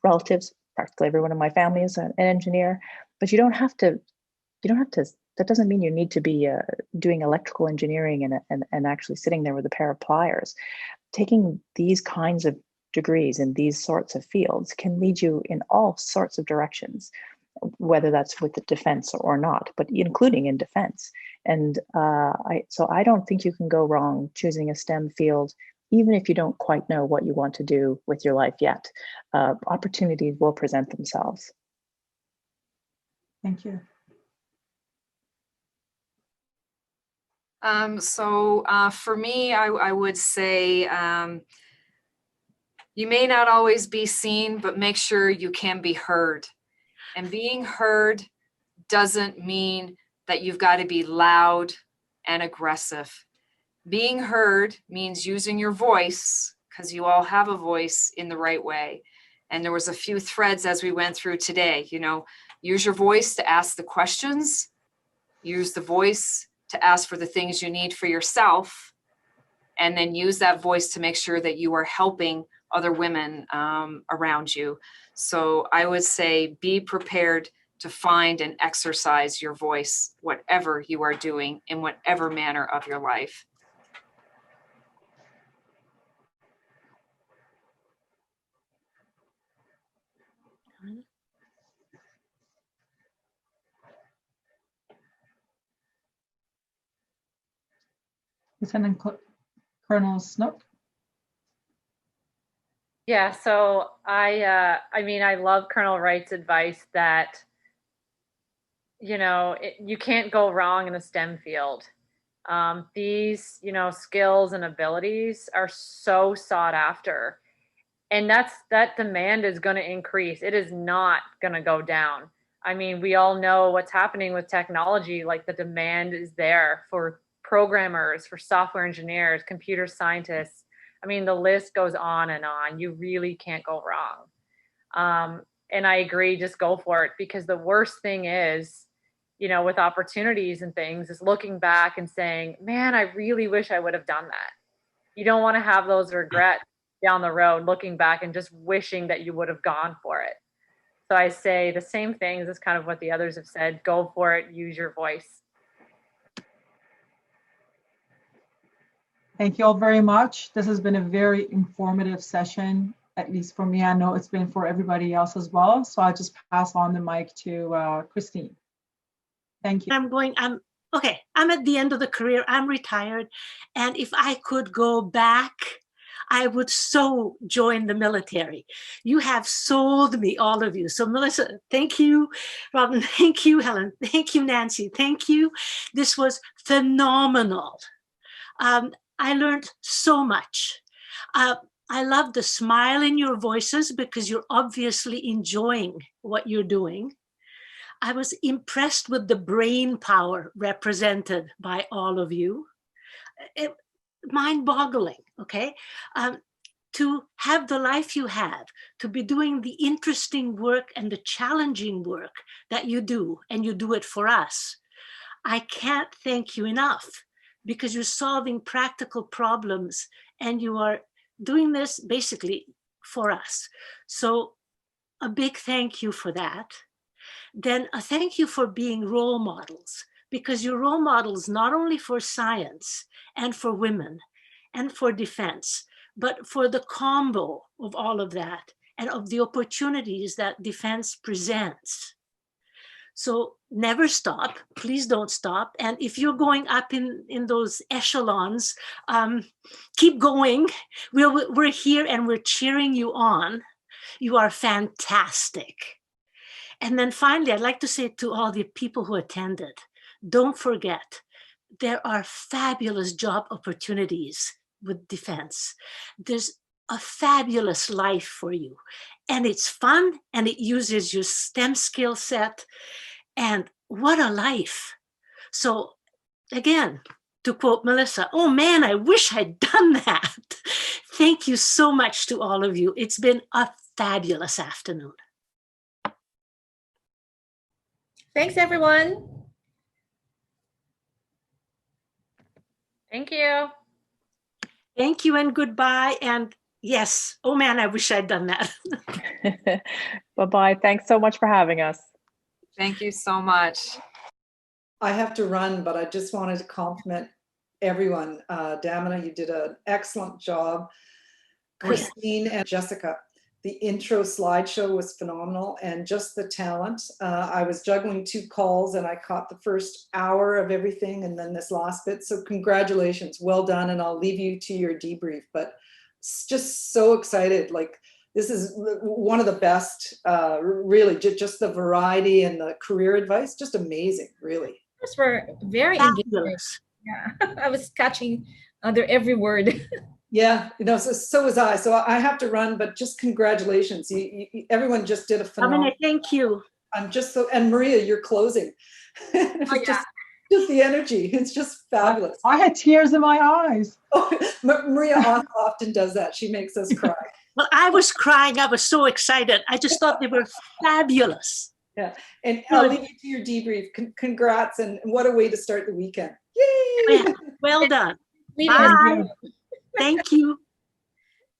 Speaker 6: relatives, practically everyone in my family is an engineer, but you don't have to, that doesn't mean you need to be doing electrical engineering and actually sitting there with a pair of pliers. Taking these kinds of degrees in these sorts of fields can lead you in all sorts of directions, whether that's with the defense or not, but including in defense. And so I don't think you can go wrong choosing a STEM field, even if you don't quite know what you want to do with your life yet. Opportunities will present themselves.
Speaker 2: Thank you.
Speaker 3: So for me, I would say you may not always be seen, but make sure you can be heard. And being heard doesn't mean that you've got to be loud and aggressive. Being heard means using your voice, because you all have a voice, in the right way. And there was a few threads as we went through today. Use your voice to ask the questions. Use the voice to ask for the things you need for yourself, and then use that voice to make sure that you are helping other women around you. So I would say be prepared to find and exercise your voice, whatever you are doing in whatever manner of your life.
Speaker 2: Lieutenant Colonel Snook.
Speaker 4: Yeah, so I mean, I love Colonel Wright's advice that, you know, you can't go wrong in the STEM field. These, you know, skills and abilities are so sought after, and that demand is going to increase. It is not going to go down. I mean, we all know what's happening with technology. Like, the demand is there for programmers, for software engineers, computer scientists. I mean, the list goes on and on. You really can't go wrong. And I agree, just go for it, because the worst thing is, you know, with opportunities and things, is looking back and saying, man, I really wish I would have done that. You don't want to have those regrets down the road, looking back and just wishing that you would have gone for it. So I say the same things as kind of what the others have said. Go for it, use your voice.
Speaker 2: Thank you all very much. This has been a very informative session, at least for me. I know it's been for everybody else as well. So I'll just pass on the mic to Christine. Thank you.
Speaker 8: Okay, I'm at the end of the career. I'm retired. And if I could go back, I would so join the military. You have sold me, all of you. So Melissa, thank you. Robin, thank you. Helen, thank you. Nancy, thank you. This was phenomenal. I learned so much. I love the smile in your voices because you're obviously enjoying what you're doing. I was impressed with the brain power represented by all of you. Mind-boggling, okay? To have the life you have, to be doing the interesting work and the challenging work that you do, and you do it for us. I can't thank you enough, because you're solving practical problems and you are doing this basically for us. So a big thank you for that. Then a thank you for being role models, because you're role models not only for science and for women and for defense, but for the combo of all of that and of the opportunities that defense presents. So never stop, please don't stop. And if you're going up in those echelons, keep going. We're here and we're cheering you on. You are fantastic. And then finally, I'd like to say to all the people who attended, don't forget, there are fabulous job opportunities with defense. There's a fabulous life for you. And it's fun, and it uses your STEM skill set. And what a life. So again, to quote Melissa, oh man, I wish I'd done that. Thank you so much to all of you. It's been a fabulous afternoon.
Speaker 1: Thanks, everyone.
Speaker 4: Thank you.
Speaker 8: Thank you and goodbye. And yes, oh man, I wish I'd done that.
Speaker 6: Bye-bye. Thanks so much for having us.
Speaker 3: Thank you so much.
Speaker 9: I have to run, but I just wanted to compliment everyone. Damina, you did an excellent job. Christine and Jessica, the intro slideshow was phenomenal, and just the talent. I was juggling 2 calls and I caught the first hour of everything and then this last bit. So congratulations, well done. And I'll leave you to your debrief, but just so excited. Like, this is one of the best, really, just the variety and the career advice, just amazing, really.
Speaker 10: Were very engaging. Yeah, I was catching under every word.
Speaker 9: Yeah, you know, so was I. So I have to run, but just congratulations. Everyone just did a phenomenal.
Speaker 8: I mean, thank you.
Speaker 9: I'm just so, and Maria, you're closing.
Speaker 10: Oh, yeah.
Speaker 9: just the energy. It's just fabulous.
Speaker 2: I had tears in my eyes.
Speaker 9: Oh, Maria often does that. She makes us cry.
Speaker 8: Well, I was crying. I was so excited. I just thought they were fabulous.
Speaker 9: Yeah, and I'll leave you to your debrief. Congrats, and what a way to start the weekend. Yay!
Speaker 8: Yeah, well done. Bye. Thank you.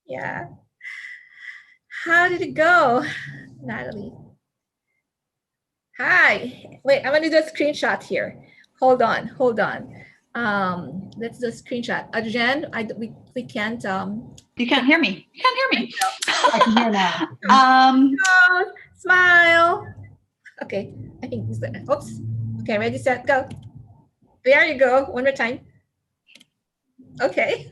Speaker 10: Yeah. How did it go, Natalie? Hi. Wait, I'm gonna do a screenshot here. Hold on, hold on. Let's do a screenshot. Jen, we can't.
Speaker 11: You can't hear me. You can't hear me.
Speaker 2: I can hear now.
Speaker 10: Oh, smile. Okay, I think this is the, oops. Okay, ready, set, go. There you go. One more time. Okay.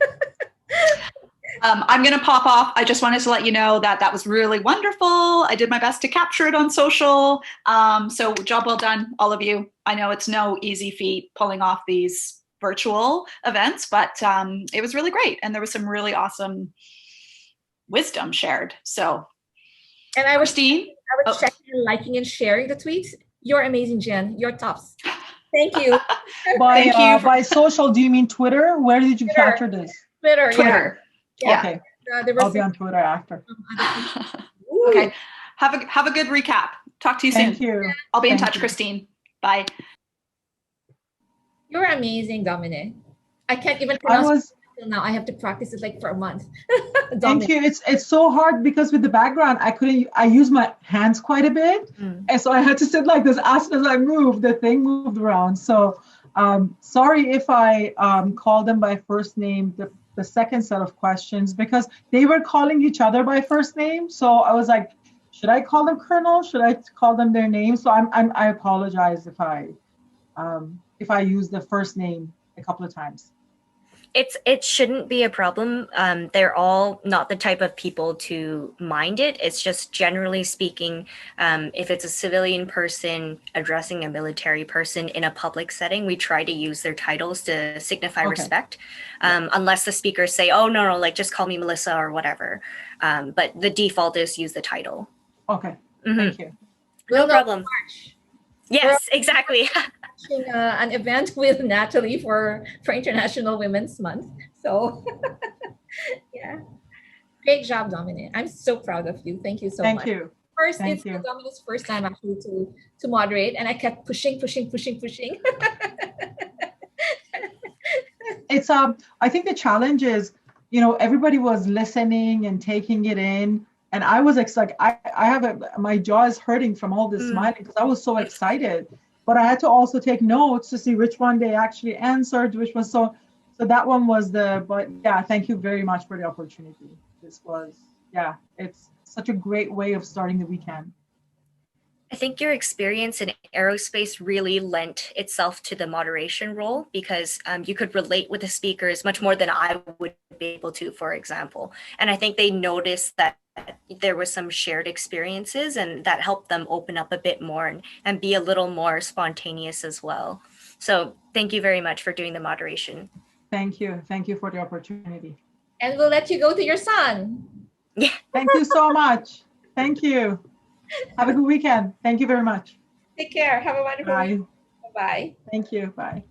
Speaker 11: I'm going to pop off. I just wanted to let you know that that was really wonderful. I did my best to capture it on social. So job well done, all of you. I know it's no easy feat pulling off these virtual events, but it was really great. And there was some really awesome wisdom shared. So,
Speaker 10: And I was
Speaker 11: Christine.
Speaker 10: checking and liking and sharing the tweets. You're amazing, Jen. You're tops. Thank you.
Speaker 11: Thank you
Speaker 2: By social, do you mean Twitter? Where did you capture this?
Speaker 10: Twitter.
Speaker 11: Twitter. Yeah.
Speaker 2: Okay.
Speaker 10: There was
Speaker 2: I'll be on Twitter after.
Speaker 11: Okay. Have a good recap. Talk to you soon.
Speaker 2: Thank you.
Speaker 11: I'll be in
Speaker 2: Thank
Speaker 11: touch,
Speaker 2: you.
Speaker 11: Christine. Bye.
Speaker 10: You're amazing, Dominic. I can't even
Speaker 2: I
Speaker 10: pronounce
Speaker 2: was.
Speaker 10: it now. I have to practice it like for a month.
Speaker 2: Thank you. It's so hard because with the background, I use my hands quite a bit. And so I had to sit like this as soon as I moved, the thing moved around. So sorry if I call them by first name, the second set of questions, because they were calling each other by first name. So I was like, should I call them Colonel? Should I call them their name? So I apologize if I use the first name a couple of times.
Speaker 1: It shouldn't be a problem. They're all not the type of people to mind it. It's just generally speaking, if it's a civilian person addressing a military person in a public setting, we try to use their titles to signify respect, unless the speakers say, oh, no, like just call me Melissa or whatever. But the default is use the title.
Speaker 2: Okay, thank you.
Speaker 1: No problem. Yes, exactly.
Speaker 10: An event with Natalie for International Women's Month. So yeah, great job, Dominic. I'm so proud of you. Thank you so much.
Speaker 2: Thank you.
Speaker 10: First, it's Dominic's first time actually to moderate, and I kept pushing.
Speaker 2: It's I think the challenge is, everybody was listening and taking it in, and I was like, my jaw is hurting from all this smiling because I was so excited. But I had to also take notes to see which one they actually answered, which was so that one was but yeah, thank you very much for the opportunity. This was, it's such a great way of starting the weekend.
Speaker 1: I think your experience in aerospace really lent itself to the moderation role because you could relate with the speakers much more than I would be able to, for example. And I think they noticed that there was some shared experiences and that helped them open up a bit more and be a little more spontaneous as well. So thank you very much for doing the moderation.
Speaker 2: Thank you. Thank you for the opportunity.
Speaker 10: And we'll let you go to your son.
Speaker 1: Yeah.
Speaker 2: Thank you so much. Thank you. Have a good weekend. Thank you very much.
Speaker 10: Take care. Have a wonderful
Speaker 2: Bye.
Speaker 10: week. Bye-bye.
Speaker 2: Thank you. Bye.